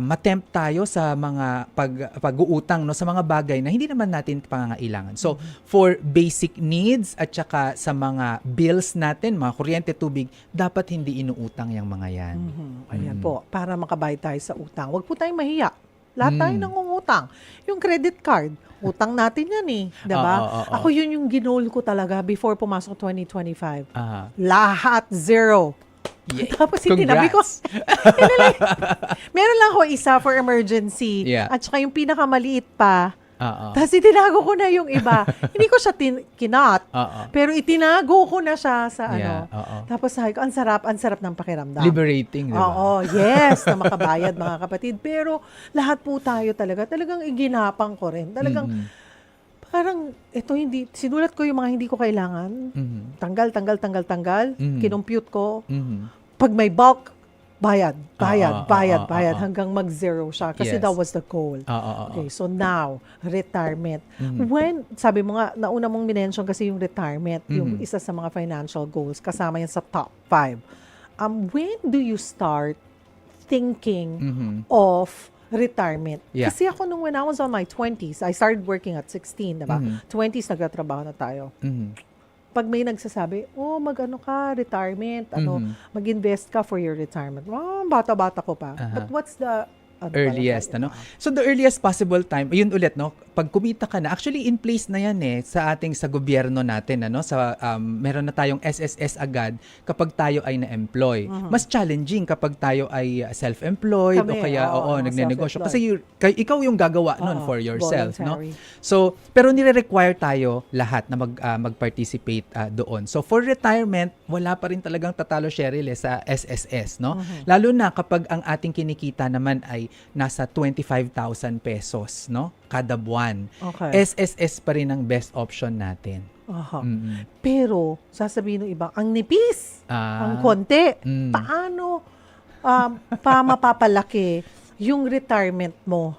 matempt tayo sa mga pag-uutang, no, sa mga bagay na hindi naman natin pangangailangan. So, for basic needs at saka sa mga bills natin, mga kuryente, tubig, dapat hindi inuutang yung mga yan. Ayan po, para makabayad tayo sa utang. Huwag po tayong mahiya. Lahat tayo nangungutang. Yung credit card, utang natin yan eh. Diba? Ako yun yung ginol ko talaga before pumasok 2025. Lahat, zero. Yeah. Tapos itinabi ko. Meron lang ako isa for emergency. Yeah. At saka yung pinakamaliit pa. Tapos itinago ko na yung iba. Hindi ko siya kinot. Pero itinago ko na siya sa Tapos sabi ko, ang sarap ng pakiramdam. Liberating, diba? Oo, yes, na makabayad mga kapatid. Pero lahat po tayo talagang iginapang ko rin. Talagang parang ito hindi, sinulat ko yung mga hindi ko kailangan. Tanggal. Kinumpute ko. Pag may bulk, bayad hanggang mag-zero siya. Kasi that was the goal. Okay, so now, retirement. When, sabi mo nga, nauna mong minention kasi yung retirement, yung isa sa mga financial goals, kasama yan sa top 5. When do you start thinking of retirement? Yeah. Kasi ako when I was on my 20s, I started working at 16, diba? 20s, nagtatrabaho na tayo. Pag may nagsasabi, mag-ano ka, retirement, mag-invest ka for your retirement. Bata-bata ko pa. But what's the earliest, ano? So the earliest possible time, yun ulit, no? Pag kumita ka na, actually in place na yan sa gobyerno natin, ano? Meron na tayong SSS agad kapag tayo ay na-employ. Mas challenging kapag tayo ay self-employed o kaya nagne-negosyo. Kasi ikaw yung gagawa nun for yourself, no? So, pero nire-require tayo lahat na mag-participate doon. So for retirement, wala pa rin talagang tatalo, Cheryl, sa SSS, no? Lalo na kapag ang ating kinikita naman ay nasa 25,000 pesos, no? Kada buwan. Okay. SSS pa rin ang best option natin. Pero, sasabihin ng iba, ang nipis, ang konti. Paano pa mapapalaki yung retirement mo?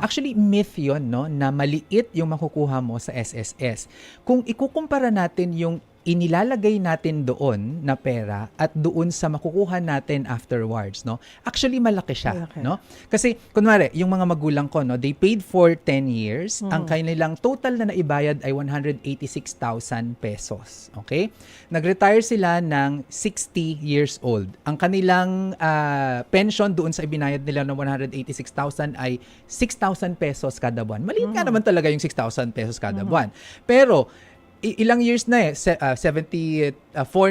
Actually, myth yun, no? Na maliit yung makukuha mo sa SSS. Kung ikukumpara natin yung inilalagay natin doon na pera at doon sa makukuha natin afterwards, no? Actually malaki siya, Malaki. no? Kasi kunwari, yung mga magulang ko, no, they paid for 10 years. Ang kanilang total na naibayad ay 186,000 pesos. Okay? Nag-retire sila ng 60 years old. Ang kanilang pension doon sa ibinayad nila ng 186,000 ay 6,000 pesos kada buwan. Maliit nga naman talaga yung 6,000 pesos kada buwan. Pero ilang years na 74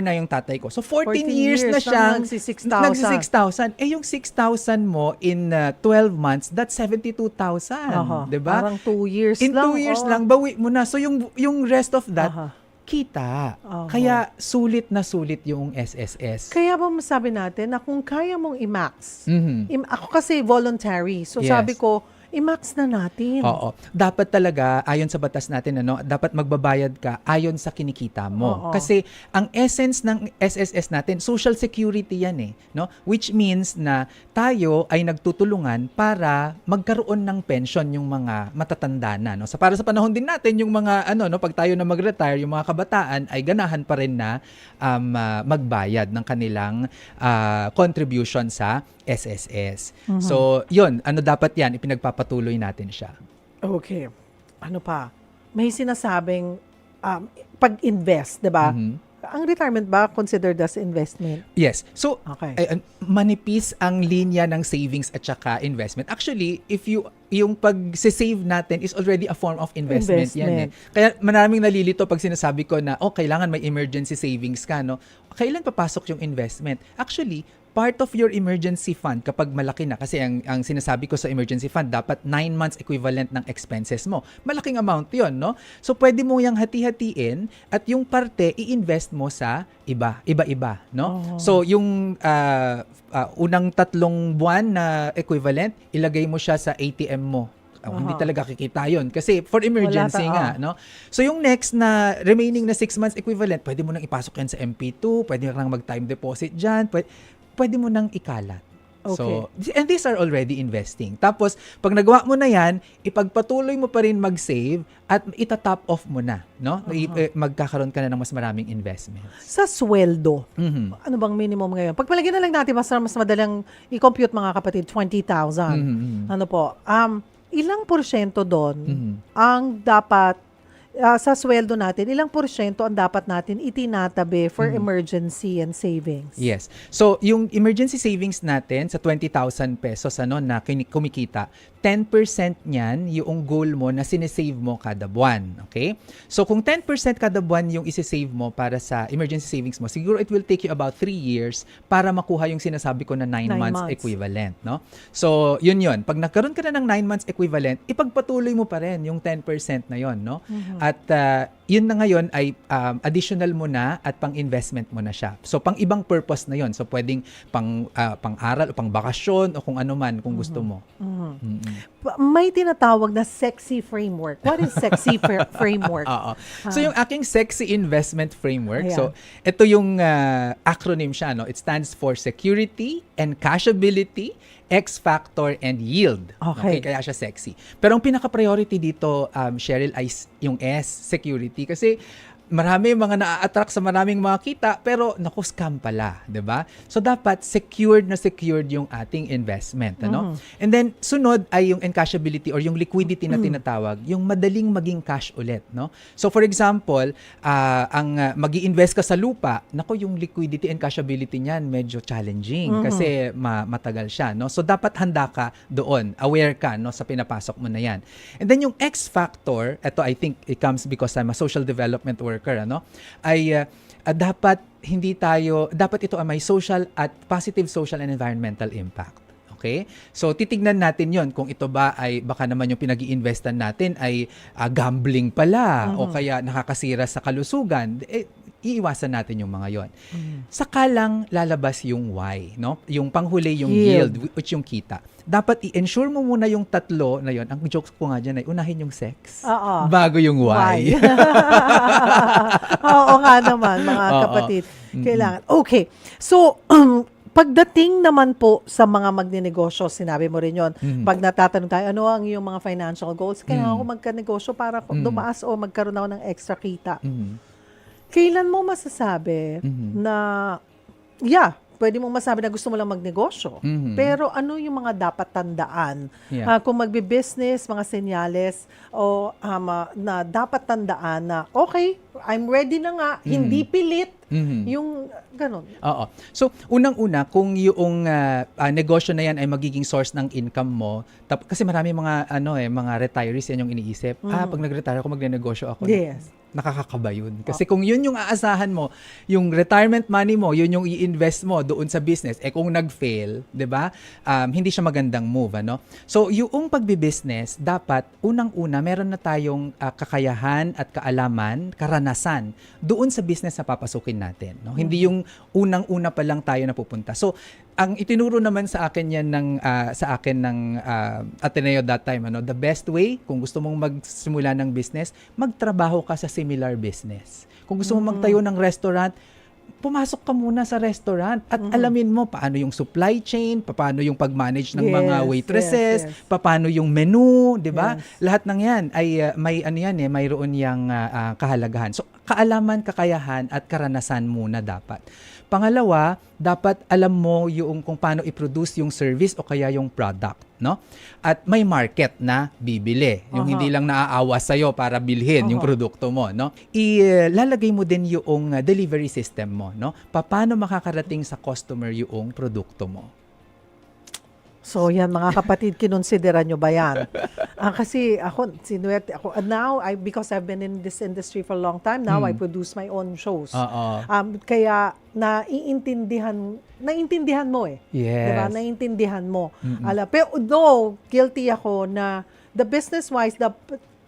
na yung tatay ko. So 14 years na siyang nagsi-6,000. Yung 6,000 mo in 12 months, that's 72,000, 'di ba? Parang 2 years In lang. 2 years lang bawi mo na. So yung rest of that kita. Kaya sulit na sulit yung SSS. Kaya ba masabi natin na kung kaya mong i-max, Mhm. ako kasi voluntary. So Yes. sabi ko, i-max na natin. Oo. Dapat talaga, ayon sa batas natin, dapat magbabayad ka ayon sa kinikita mo. Oo. Kasi ang essence ng SSS natin, social security yan no? Which means na tayo ay nagtutulungan para magkaroon ng pension yung mga matatanda na, no? So para sa panahon din natin, yung mga pag tayo na mag-retire, yung mga kabataan ay ganahan pa rin na magbayad ng kanilang contribution sa SSS. So, yun, dapat yan, ipinagpapatuloy natin siya. Okay. Ano pa? May sinasabing pag-invest, 'di ba? Ang retirement ba considered as investment? Yes. So, Okay. manipis ang linya ng savings at saka investment. Actually, yung pag-save natin is already a form of investment. Yan Kaya maraming nalilito pag sinasabi ko na, kailangan may emergency savings ka, no? Kailan papasok yung investment? Actually, part of your emergency fund kapag malaki na, kasi ang sinasabi ko sa emergency fund, dapat 9 months equivalent ng expenses mo. Malaking amount yon, no? So, pwede mo yung hati-hatiin at yung parte, i-invest mo sa iba-iba, no? So, yung unang 3 buwan na equivalent, ilagay mo siya sa ATM mo. Hindi talaga kikita yun. Kasi for emergency nga, no? So, yung next na remaining na 6 months equivalent, pwede mo nang ipasok yan sa MP2, pwede mo nang mag-time deposit dyan, pwede mo nang ikalat. Okay. So, and these are already investing. Tapos, pag nagawa mo na yan, ipagpatuloy mo pa rin mag-save at itatop off mo na, no? Magkakaroon ka na ng mas maraming investment. Sa sweldo, Mhm. ano bang minimum ngayon? Pagpalagyan na lang natin, mas madalang i-compute mga kapatid, 20,000. Ano po? Ilang porsyento doon ang dapat sa sweldo natin, ilang porsyento ang dapat natin itinatabi for emergency and savings? Yes. So, yung emergency savings natin sa 20,000 pesos na kumikita, 10% niyan yung goal mo na sinesave mo kada buwan. Okay? So, kung 10% kada buwan yung isisave mo para sa emergency savings mo, siguro it will take you about 3 years para makuha yung sinasabi ko na 9 months equivalent. No? So, yun. Pag nagkaroon ka na ng 9 months equivalent, ipagpatuloy mo pa rin yung 10% na yun. No? At yun na ngayon ay additional mo na at pang-investment mo na siya. So, pang ibang purpose na yun. So, pwedeng pang-aral o pang-bakasyon o kung ano man kung gusto mo. May tinatawag na sexy framework. What is sexy framework? Oo. So, yung aking sexy investment framework, Ayan. so, ito yung acronym siya, no? It stands for Security, Encashability, X-Factor, and Yield. Okay. Kaya siya sexy. Pero ang pinaka-priority dito, Cheryl, ay yung S, Security. Kasi marami mga na-attract sa maraming mga kita, pero naku, scam pala, 'di ba? So dapat secured yung ating investment, ano? And then sunod ay yung encashability or yung liquidity na tinatawag, yung madaling maging cash ulit, no? So for example, ang magi-invest ka sa lupa, naku, yung liquidity and cashability niyan medyo challenging kasi matagal siya, no? So dapat handa ka doon, aware ka, no, sa pinapasok mo na 'yan. And then yung X factor, ito I think it comes because I'm a social development worker, ay dapat ito ay may social at positive social and environmental impact. Okay? So, titignan natin yon kung ito ba ay baka naman yung pinag-i-investan natin ay gambling pala o kaya nakakasira sa kalusugan. Iiwasan natin yung mga yon. Saka lang lalabas yung Y, no? Yung panghuli, yung yield, which yung kita. Dapat i-ensure mo muna yung tatlo na yon. Ang jokes ko nga dyan ay unahin yung sex bago yung Y. Oo nga naman, mga kapatid. Kailangan. Okay. So, pagdating naman po sa mga magninegosyo, sinabi mo rin yon, pag natatanong tayo, ano ang iyong mga financial goals? Kailangan ako magka-negosyo para dumaas o magkaroon ako ng extra kita. Kailan mo masasabi na, pwede mong masabi na gusto mo lang magnegosyo. Pero ano yung mga dapat tandaan? Yeah. Kung magbe-business, mga senyales o na dapat tandaan na, okay, I'm ready na nga, hindi pilit, yung ganun. Oo. So, unang-una, kung yung negosyo na yan ay magiging source ng income mo, kasi marami mga mga retirees yan yung iniisip. Pag nag-retire ako, magne-negosyo ako. Yes. Nakakakaba yun. Kasi kung yun yung aasahan mo, yung retirement money mo, yun yung i-invest mo doon sa business, kung nag-fail, 'di ba? Hindi siya magandang move, ano? So, yung pagbi-business, dapat unang-una meron na tayong kakayahan at kaalaman, karanasan doon sa business na papasukin natin, no? Hindi yung unang-una pa lang tayo napupunta. So, ang itinuro naman sa akin yan ng Ateneo that time, the best way kung gusto mong magsimula ng business, magtrabaho ka sa similar business. Kung gusto mong magtayo ng restaurant, pumasok ka muna sa restaurant at alamin mo paano yung supply chain, paano yung pag-manage ng mga waitresses, paano yung menu, 'di ba? Lahat ng 'yan ay mayroon yang kahalagahan. So, kaalaman, kakayahan at karanasan muna dapat. Pangalawa, dapat alam mo yung kung paano i-produce yung service o kaya yung product, no? At may market na bibili. Yung hindi lang naaawa sa'yo para bilhin yung produkto mo, no? Ilalagay mo din yung delivery system mo, no? Paano makakarating sa customer yung produkto mo? So yan mga kapatid, kinonsideran nyo ba yan? Kasi ako, now, because I've been in this industry for a long time, now I produce my own shows. Kaya naiintindihan mo Yes. Diba? Naiintindihan mo. Pero though, guilty ako na the business-wise,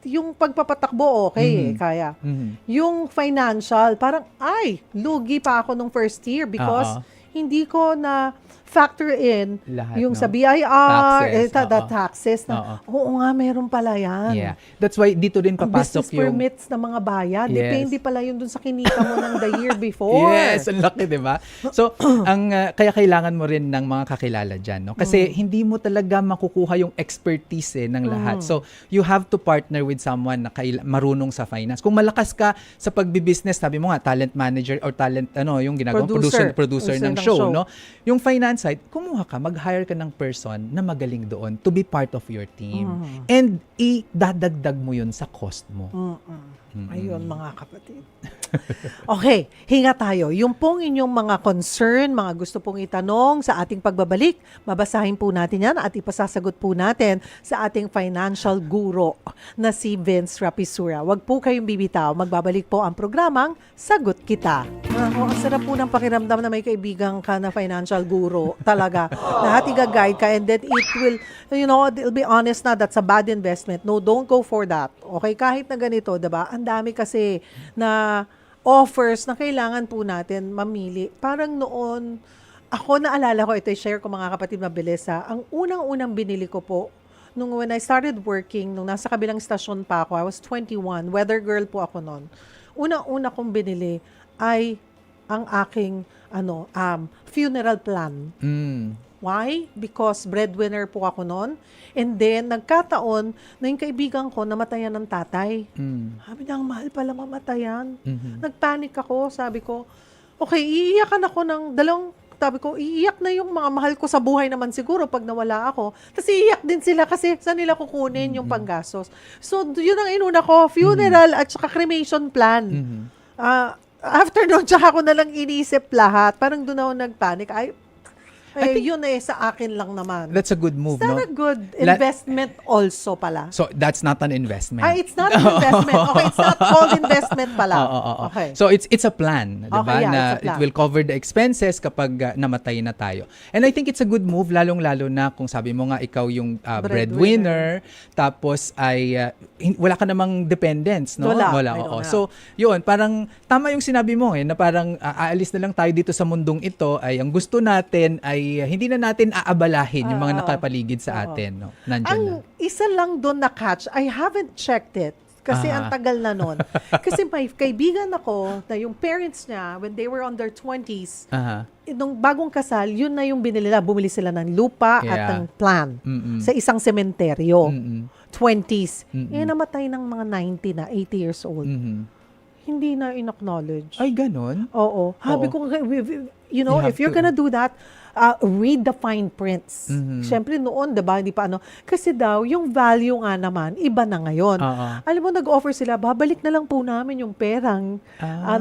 yung pagpapatakbo, kaya. Yung financial, parang, lugi pa ako nung first year because hindi ko na factor in lahat, yung no? sa BIR, Taxes, taxes na, oo nga, meron pala yan. Yeah. That's why dito din Ang papasok business permits ng mga bayan, depende pala yun dun sa kinita mo ng the year before. Yes, ang laki, di ba? So, kaya kailangan mo rin ng mga kakilala dyan, no? Kasi hindi mo talaga makukuha yung expertise ng lahat. So, you have to partner with someone na marunong sa finance. Kung malakas ka sa pagbi-business, sabi mo nga, talent manager or talent, yung ginagawa, producer ng show, no? Yung finance side, kumuha ka, mag-hire ka ng person na magaling doon to be part of your team. And idadagdag mo yun sa cost mo. Ayun, mga kapatid. Okay, hinga tayo. Yung pong inyong mga concern, mga gusto pong itanong sa ating pagbabalik, babasahin po natin yan at ipasasagot po natin sa ating financial guro na si Vince Rapisura. Huwag po kayong bibitaw. Magbabalik po ang programang Sagot Kita. Ang sarap po ng pakiramdam na may kaibigan ka na financial guro. Talaga. Lahat i-guide ka and then it will, it'll be honest na that's a bad investment. No, don't go for that. Okay, kahit na ganito, diba? Ang dami kasi na offers na kailangan po natin mamili. Parang noon, ako naalala ko, ito i-share ko mga kapatid mabilis ang unang-unang binili ko po, when I started working, nung nasa kabilang stasyon pa ako, I was 21, weather girl po ako noon. Unang-una kong binili ay ang aking funeral plan. Why? Because breadwinner po ako noon. And then, nagkataon na yung kaibigan ko namatayan ng tatay. Sabi niya, ang mahal pala mamatayan. Nagpanic ako. Sabi ko, okay, iiyakan ako ng sabi ko, iiyak na yung mga mahal ko sa buhay naman siguro pag nawala ako. Tapos iiyak din sila kasi saan nila kukunin yung panggastos. So, yun ang inuna ko, funeral at saka cremation plan. After noon, tsaka ko na lang inisip lahat. Parang doon ako nagpanic. Yun sa akin lang naman. That's a good move, Is that no? a good investment also pala? So, that's not an investment. It's not an investment. Okay, it's not called investment pala. Okay. So, it's a plan, diba? Okay, Na it's a plan. it will cover the expenses kapag namatay na tayo. And I think it's a good move, lalong-lalo na kung sabi mo nga, ikaw yung breadwinner, tapos ay wala ka namang dependents, no? Wala. So, yun, parang tama yung sinabi mo, na parang aalis na lang tayo dito sa mundong ito, ay ang gusto natin ay hindi na natin aabalahin yung mga nakapaligid sa atin, no? Nandiyan Ang na. isa lang doon na catch, I haven't checked it. Kasi ang tagal na nun. Kasi may kaibigan ako na yung parents niya, when they were on their 20s, nung bagong kasal, yun na yung binili nila. Bumili sila ng lupa at ng plan sa isang sementeryo. 20s. Namatay ng mga 90 na, 80 years old. hindi na in-acknowledge. Ay, ganon? Oo. Habi Oo. ko, if You have you're to. gonna do that, read the fine prints. Mhm. Siyempre noon, diba, hindi pa ano. Kasi daw, yung value nga naman, iba na ngayon. Oo. Alam mo, nag-offer sila, babalik na lang po namin yung perang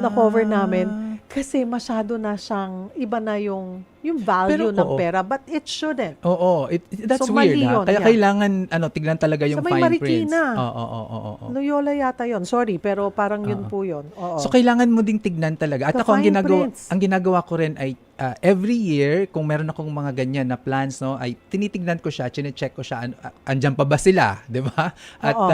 na-cover namin. Kasi masyado na siyang, iba na yung value Pero, ng oo. pera. But it shouldn't. Oo, that's So, weird mali ha. yun, Kaya yeah. kailangan tignan talaga yung Sa may fine prints. Marikina. Oo. Loyola yata yon. Sorry, pero parang yun po yun. Oo. So kailangan mo ding tignan talaga. At The ako fine prints. ang ginagawa ko rin ay every year kung meron akong mga ganyan na plans, no, ay tinitignan ko siya, chine-check ko siya, andyan pa ba sila, 'di ba? At Oo.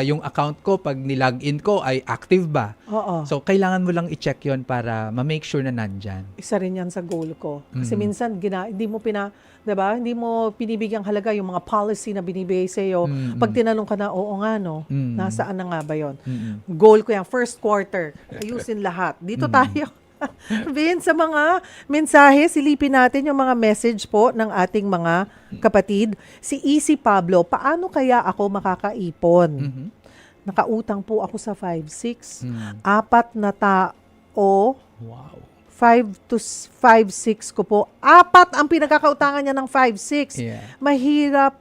yung account ko pag ni-login ko ay active ba? Oo. So kailangan mo lang i-check 'yon para ma-make sure na nandyan. Isa rin yan sa goal ko. Kasi minsan, hindi mo diba? Hindi mo pinibigyang halaga yung mga policy na binibigay sa iyo. Pag tinanong ka na, oo nga, no? Nasaan na nga ba yon? Goal ko yan, first quarter. Ayusin lahat. Dito tayo. Vin, sa mga mensahe, silipin natin yung mga message po ng ating mga kapatid. Si Easy Pablo, paano kaya ako makakaipon? Nakautang po ako sa 5-6. 4 na tao. Wow. 5 to 5-6 ko po. 4 ang pinagkakautangan niya ng 5-6. Yeah. Mahirap,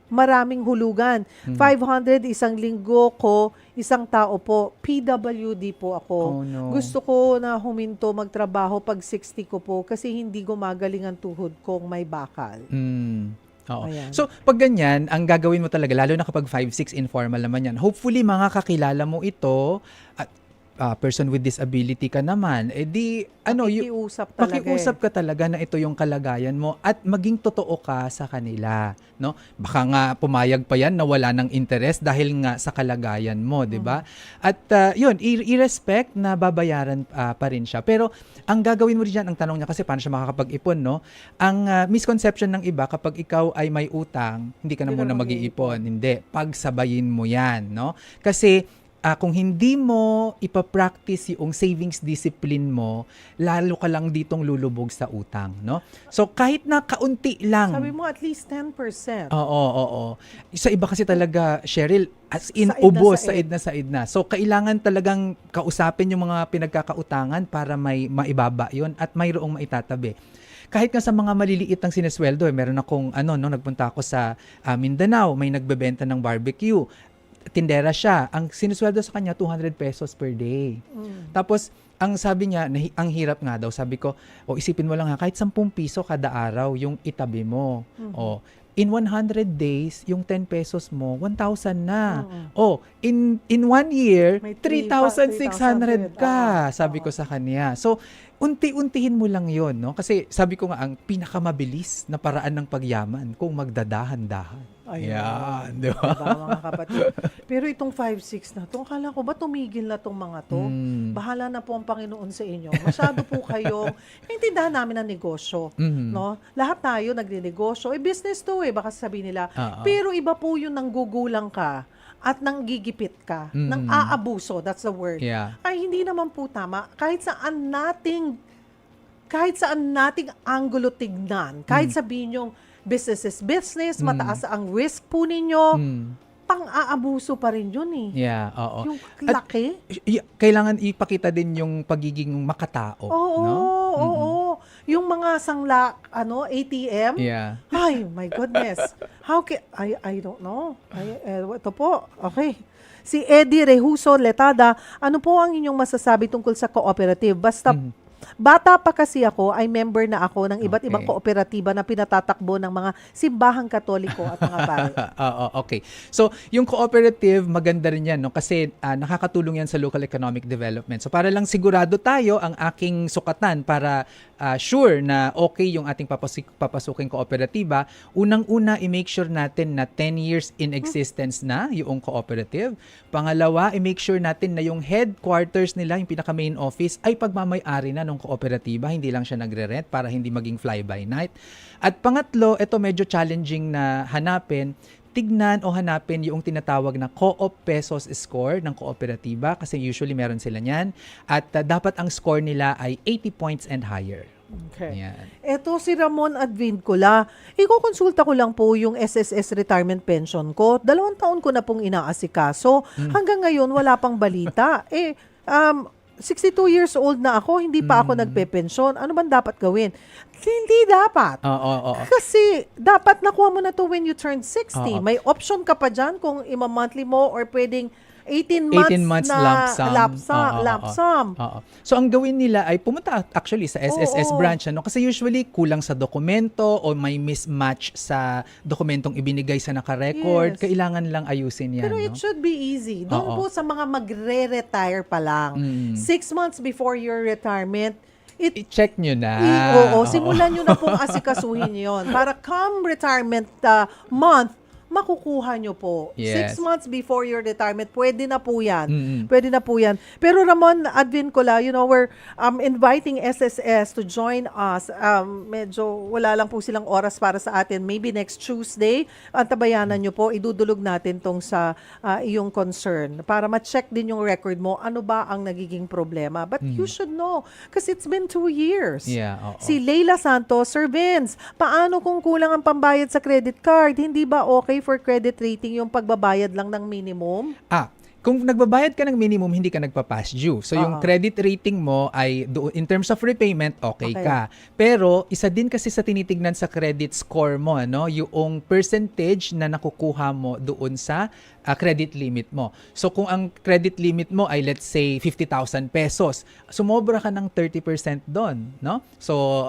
maraming hulugan. 500 isang linggo ko, isang tao po. PWD po ako. Oh, no. Gusto ko na huminto magtrabaho pag 60 ko po kasi hindi gumagaling ang tuhod kong may bakal. Oo. Ayan. So, pag ganyan, ang gagawin mo talaga, lalo na kapag 5-6 informal naman yan, hopefully mga kakilala mo ito, at person with disability ka naman, Pakikiusap talaga. pakiusap ka talaga na ito yung kalagayan mo at maging totoo ka sa kanila, no? Baka nga pumayag pa yan na wala ng interest dahil nga sa kalagayan mo, 'di ba? At yun, i-respect na babayaran pa rin siya. Pero ang gagawin mo rin diyan, ang tanong niya kasi paano siya makakapag-ipon, no? Ang misconception ng iba, kapag ikaw ay may utang, hindi ka na Hindi ka muna na mag-iipon. Hindi, pagsabayin mo 'yan, no? Kasi kung hindi mo ipapractice yung savings discipline mo, lalo ka lang ditong lulubog sa utang, no? So, kahit na kaunti lang. Sabi mo at least 10%. Oo. Sa iba kasi talaga, Cheryl, as in Said na ubos, said. said na. So, kailangan talagang kausapin yung mga pinagkakautangan para may maibaba yon at mayroong maitatabi. Kahit nga sa mga maliliit ang sinesweldo, meron akong, nagpunta ako sa Mindanao, may nagbebenta ng barbecue. Tindera siya. Ang sinusweldo sa kanya, 200 pesos per day. Tapos, ang sabi niya, ang hirap nga daw. Sabi ko, isipin mo lang ha, kahit 10 piso kada araw yung itabi mo. In 100 days, yung 10 pesos mo, 1,000 na. In 1 year, May 3,600 ka. Sabi ko sa kanya. So, unti-untihin mo lang yon, no? Kasi sabi ko nga, ang pinakamabilis na paraan ng pagyaman kung magdadahan-dahan. Ayan, di ba? Diba, mga kapatid? Pero itong 5-6 na to, akala ko ba tumigil na tong mga to? Bahala na po ang Panginoon sa inyo. Masyado po kayong, naintindahan namin ang negosyo. No? Lahat tayo nagninegosyo. Business to baka sabihin nila. Pero iba po yung nanggugulang ka at nanggigipit ka, nang aabuso, that's the word. Yeah. Ay, hindi naman po tama. Kahit saan nating anggulo tignan, kahit sabihin yung business is business, mataas ang risk po ninyo, pang-aabuso pa rin yun Yeah, oo. Yung laki. Kailangan ipakita din yung pagiging makatao, Oo, no? oo. Yung mga sangla, ATM. Yeah. Ay, my goodness. I don't know. Ito po. Okay. Si Eddie Rehuso Letada, ano po ang inyong masasabi tungkol sa cooperative? Basta bata pa kasi ako, ay member na ako ng iba't ibang kooperatiba na pinatatakbo ng mga simbahang Katoliko at mga pare. Okay. So, yung cooperative, maganda rin yan, no? Kasi nakakatulong yan sa local economic development. So, para lang sigurado tayo, ang aking sukatan para sure na okay yung ating papasuking kooperatiba, unang-una, i-make sure natin na 10 years in existence na yung cooperative. Pangalawa, i-make sure natin na yung headquarters nila, yung pinaka-main office, ay pagmamay-ari na ng kooperatiba, hindi lang siya nagre-rent para hindi maging fly-by-night. At pangatlo, ito medyo challenging na hanapin, tignan o hanapin yung tinatawag na Co-op Pesos score ng kooperatiba kasi usually meron sila niyan. At dapat ang score nila ay 80 points and higher. Okay. Yan. Eto si Ramon Advincula. Iko-konsulta ko lang po yung SSS retirement pension ko. 2 taon ko na pong inaasikaso. Hanggang ngayon, wala pang balita. 62 years old na ako, hindi pa ako nagpe-pensyon. Ano bang dapat gawin? Hindi dapat. Oo. Kasi dapat nakuha mo na to when you turn 60. Oo. May option ka pa dyan kung ima-monthly mo or pwedeng 18 months 18 months na lump sum. lump sum. Oo. So ang gawin nila ay pumunta actually sa SSS Oo. branch kasi usually kulang sa dokumento o may mismatch sa dokumentong ibinigay sa naka-record. Yes. Kailangan lang ayusin 'yan, Pero no? it should be easy. Doon Oo. po sa mga magre-retire pa lang. 6 months before your retirement, I-check nyo na. Oo, simulan nyo na pong asikasuhin yon. Para come retirement month, makukuha nyo po. Yes. 6 months before your retirement, pwede na po yan. Mm-mm. Pwede na po yan. Pero Ramon Advincula, we're inviting SSS to join us. Medyo wala lang po silang oras para sa atin. Maybe next Tuesday, antabayanan nyo po, idudulog natin tong sa iyong concern para ma-check din yung record mo. Ano ba ang nagiging problema? But you should know kasi it's been 2 years. Yeah, oo. Si Leila Santos, Sir Vince, paano kung kulang ang pambayad sa credit card? Hindi ba okay for credit rating yung pagbabayad lang ng minimum? Kung nagbabayad ka ng minimum, hindi ka nagpa-past due. So, yung credit rating mo ay, in terms of repayment, okay ka. Pero, isa din kasi sa tinitignan sa credit score mo, yung percentage na nakukuha mo doon sa credit limit mo. So, kung ang credit limit mo ay, let's say, 50,000 pesos, sumobra ka ng 30% doon, no? So,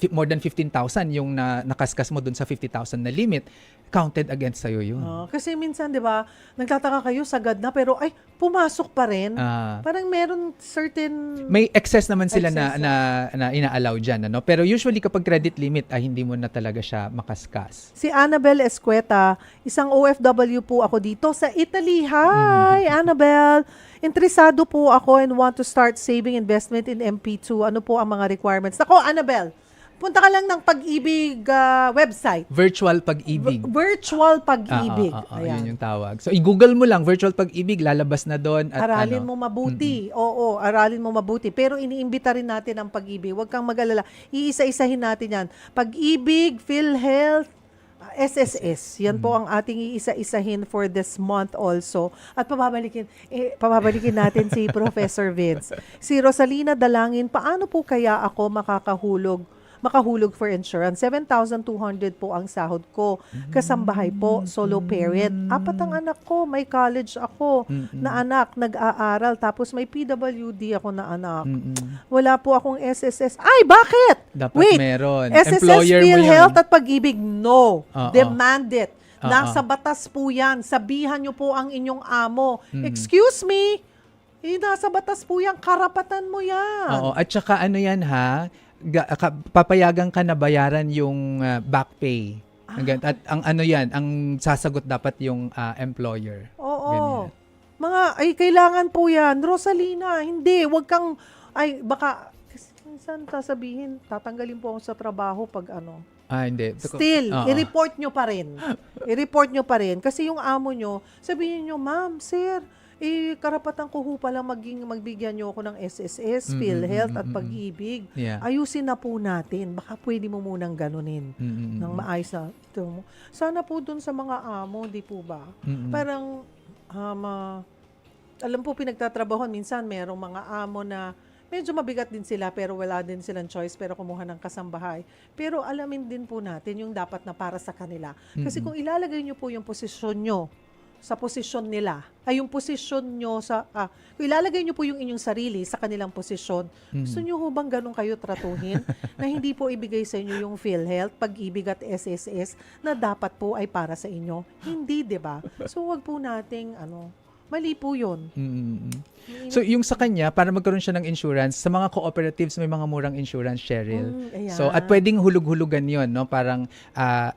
more than 15,000 yung nakaskas mo doon sa 50,000 na limit, counted against sa'yo yun. Kasi minsan, di ba, nagtataka kayo, sagad na, pero ay, pumasok pa rin. Parang meron certain... May excess naman sila Excess, na ina-allow dyan. Ano? Pero usually kapag credit limit, ay hindi mo na talaga siya makaskas. Si Annabel Escueta, isang OFW po ako dito sa Italy. Hi, Annabel! Interesado po ako and want to start saving investment in MP2. Ano po ang mga requirements? Ako, Annabel, punta ka lang ng Pag-ibig website. Virtual Pag-ibig. Virtual Pag-ibig. Yun yung tawag. So, i-google mo lang, Virtual Pag-ibig, lalabas na doon. At Aralin mo mabuti. Oo, aralin mo mabuti. Pero iniimbita rin natin ang Pag-ibig. Huwag kang mag-alala. Iisa-isahin natin yan. Pag-ibig, PhilHealth, SSS. Yan po ang ating iisa-isahin for this month also. At pababalikin natin si Professor Vince. Si Rosalina Dalangin, paano po kaya ako makahulog for insurance? 7,200 po ang sahod ko. Kasambahay po, solo parent. 4 ang anak ko, may college ako na anak, nag-aaral. Tapos may PWD ako na anak. Wala po akong SSS. Ay, bakit? Dapat Wait, meron. SSS, Employer mo PhilHealth yun. at Pag-ibig, no. Oo. Demand it. Nasa batas po yan. Sabihan nyo po ang inyong amo. Excuse me, nasa batas po yan. Karapatan mo yan. Oo. At saka ano yan ha, papayagan ka na bayaran yung back pay. At ang ano yan, ang sasagot dapat yung employer. Oo. Kailangan po yan. Rosalina, hindi. Wag kang, baka, minsan sasabihin, tatanggalin po ako sa trabaho pag ano. Hindi. Still, i-report nyo pa rin. I-report nyo pa rin. Kasi yung amo nyo, sabihin nyo, ma'am, sir, karapatan ko ho pala magbigyan nyo ako ng SSS, PhilHealth at Pag-ibig. Yeah. Ayusin na po natin. Baka pwede mo munang ganunin ng maayos na. Sana po dun sa mga amo, di po ba? Parang, alam po pinagtatrabaho, minsan merong mga amo na medyo mabigat din sila pero wala din silang choice pero kumuha ng kasambahay. Pero alamin din po natin yung dapat na para sa kanila. Kasi kung ilalagay nyo po yung posisyon nyo sa posisyon nila, yung posisyon nyo kung ilalagay nyo po yung inyong sarili sa kanilang posisyon, gusto nyo ho bang ganun kayo tratuhin na hindi po ibigay sa inyo yung PhilHealth, Pag-ibig at SSS na dapat po ay para sa inyo? Hindi, di ba? So wag po nating mali po yun. So, yung sa kanya, para magkaroon siya ng insurance, sa mga cooperatives may mga murang insurance, Cheryl. So, at pwedeng hulug-hulugan yun, no? Parang,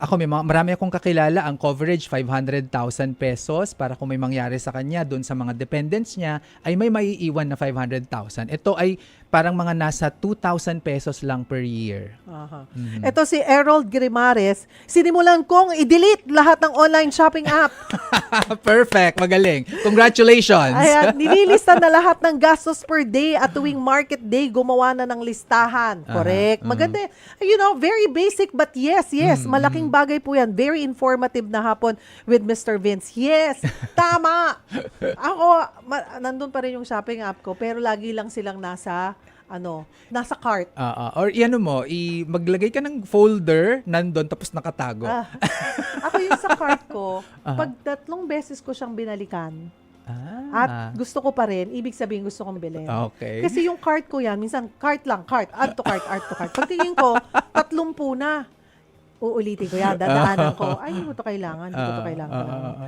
ako, marami akong kakilala, ang coverage, 500,000 pesos para kung may mangyari sa kanya, doon sa mga dependents niya, ay may maiiwan na 500,000. Ito ay parang mga nasa 2,000 pesos lang per year. Ito si Harold Grimares, sinimulan kong i-delete lahat ng online shopping app. Perfect, magaling. Congratulations. Ayan, nililista Tandaan na lahat ng gastos per day at tuwing market day, gumawa na ng listahan. Correct? Maganda. Very basic but yes, malaking bagay po yan. Very informative na hapon with Mr. Vince. Yes, tama. Ako, nandun pa rin yung shopping app ko, pero lagi lang silang nasa cart. Or maglagay ka ng folder nandun tapos nakatago. Ako yung sa cart ko, pag 3 beses ko siyang binalikan, at gusto ko pa rin, ibig sabihin gusto kong bilhin. Okay. Kasi yung cart ko yan, minsan cart, add to cart. Pagtingin ko, 30 na. Uulitin ko yan, dadaanan ko. Ay, hindi ko to kailangan.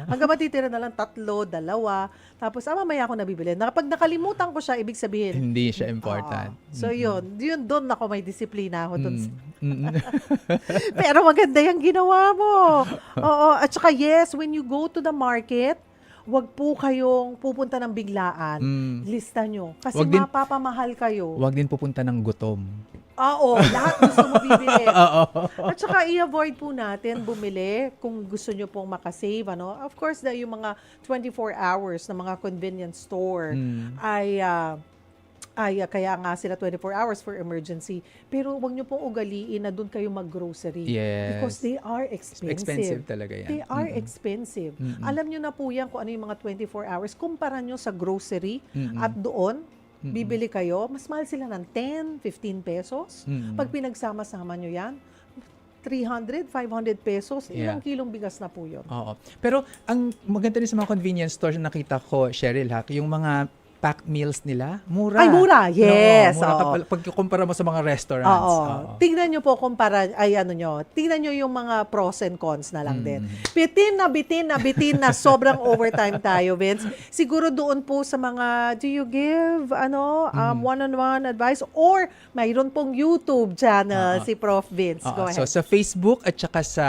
Hanggang matitira na lang 3, 2, tapos mamaya ako nabibili. Kapag nakalimutan ko siya, ibig sabihin, hindi siya important. So yun doon ako may disiplina ako. Pero maganda yung ginawa mo. Oo, at saka yes, when you go to the market, wag po kayong pupunta ng biglaan. Lista nyo. Kasi mapapamahal kayo. Wag din pupunta ng gutom. Oo, lahat gusto mo bibili. At saka i-avoid po natin bumili kung gusto nyo pong makasave. Of course, yung mga 24 hours na mga convenience store ay kaya nga sila 24 hours for emergency. Pero wag nyo pong ugaliin na doon kayo mag-grocery. Yes. Because they are expensive. Expensive talaga yan. They are expensive. Alam nyo na po yan kung ano yung mga 24 hours. Kumpara nyo sa grocery at doon, bibili kayo, mas mahal sila ng 10, 15 pesos. Pag pinagsama-sama nyo yan, 300, 500 pesos, ilang kilong bigas na po yun. Oo. Pero ang maganda rin sa mga convenience stores na nakita ko, Cheryl, yung mga packed meals nila, mura. Ay, mura. Yes. Mura pag kumpara mo sa mga restaurants. Tingnan nyo po tingnan nyo yung mga pros and cons na lang din. Bitin na sobrang overtime tayo, Vince. Siguro doon po sa mga, do you give, one-on-one advice? Or mayroon pong YouTube channel si Prof. Vince. Go ahead. So sa Facebook at saka sa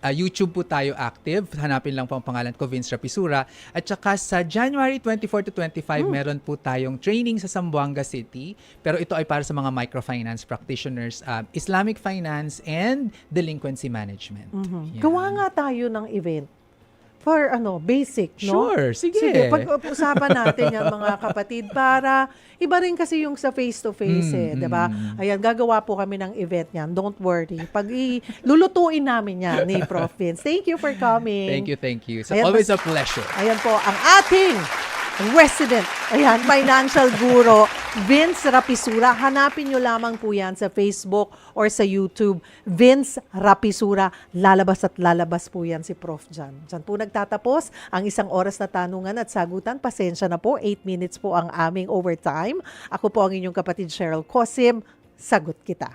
YouTube po tayo active. Hanapin lang po ang pangalan ko, Vince Rapisura. At saka sa January 24 to 25, meron po tayong training sa Zamboanga City. Pero ito ay para sa mga microfinance practitioners, Islamic finance and delinquency management. Yan. Gawa nga tayo ng event for basic, no? Sure, sige. Pag-usapan natin yan mga kapatid para iba rin kasi yung sa face-to-face, 'di ba? Ayan, gagawa po kami ng event niyan. Don't worry. Lulutuin namin yan ni Prof. Vince. Thank you for coming. Thank you. So Ayan, always a pleasure. Ayan po ang ating resident, financial guru, Vince Rapisura. Hanapin nyo lamang po yan sa Facebook or sa YouTube. Vince Rapisura. Lalabas po yan si Prof. Diyan po nagtatapos ang 1 oras na tanungan at sagutan. Pasensya na po, 8 minutes po ang aming overtime. Ako po ang inyong kapatid Cheryl Cosim. Sagot kita.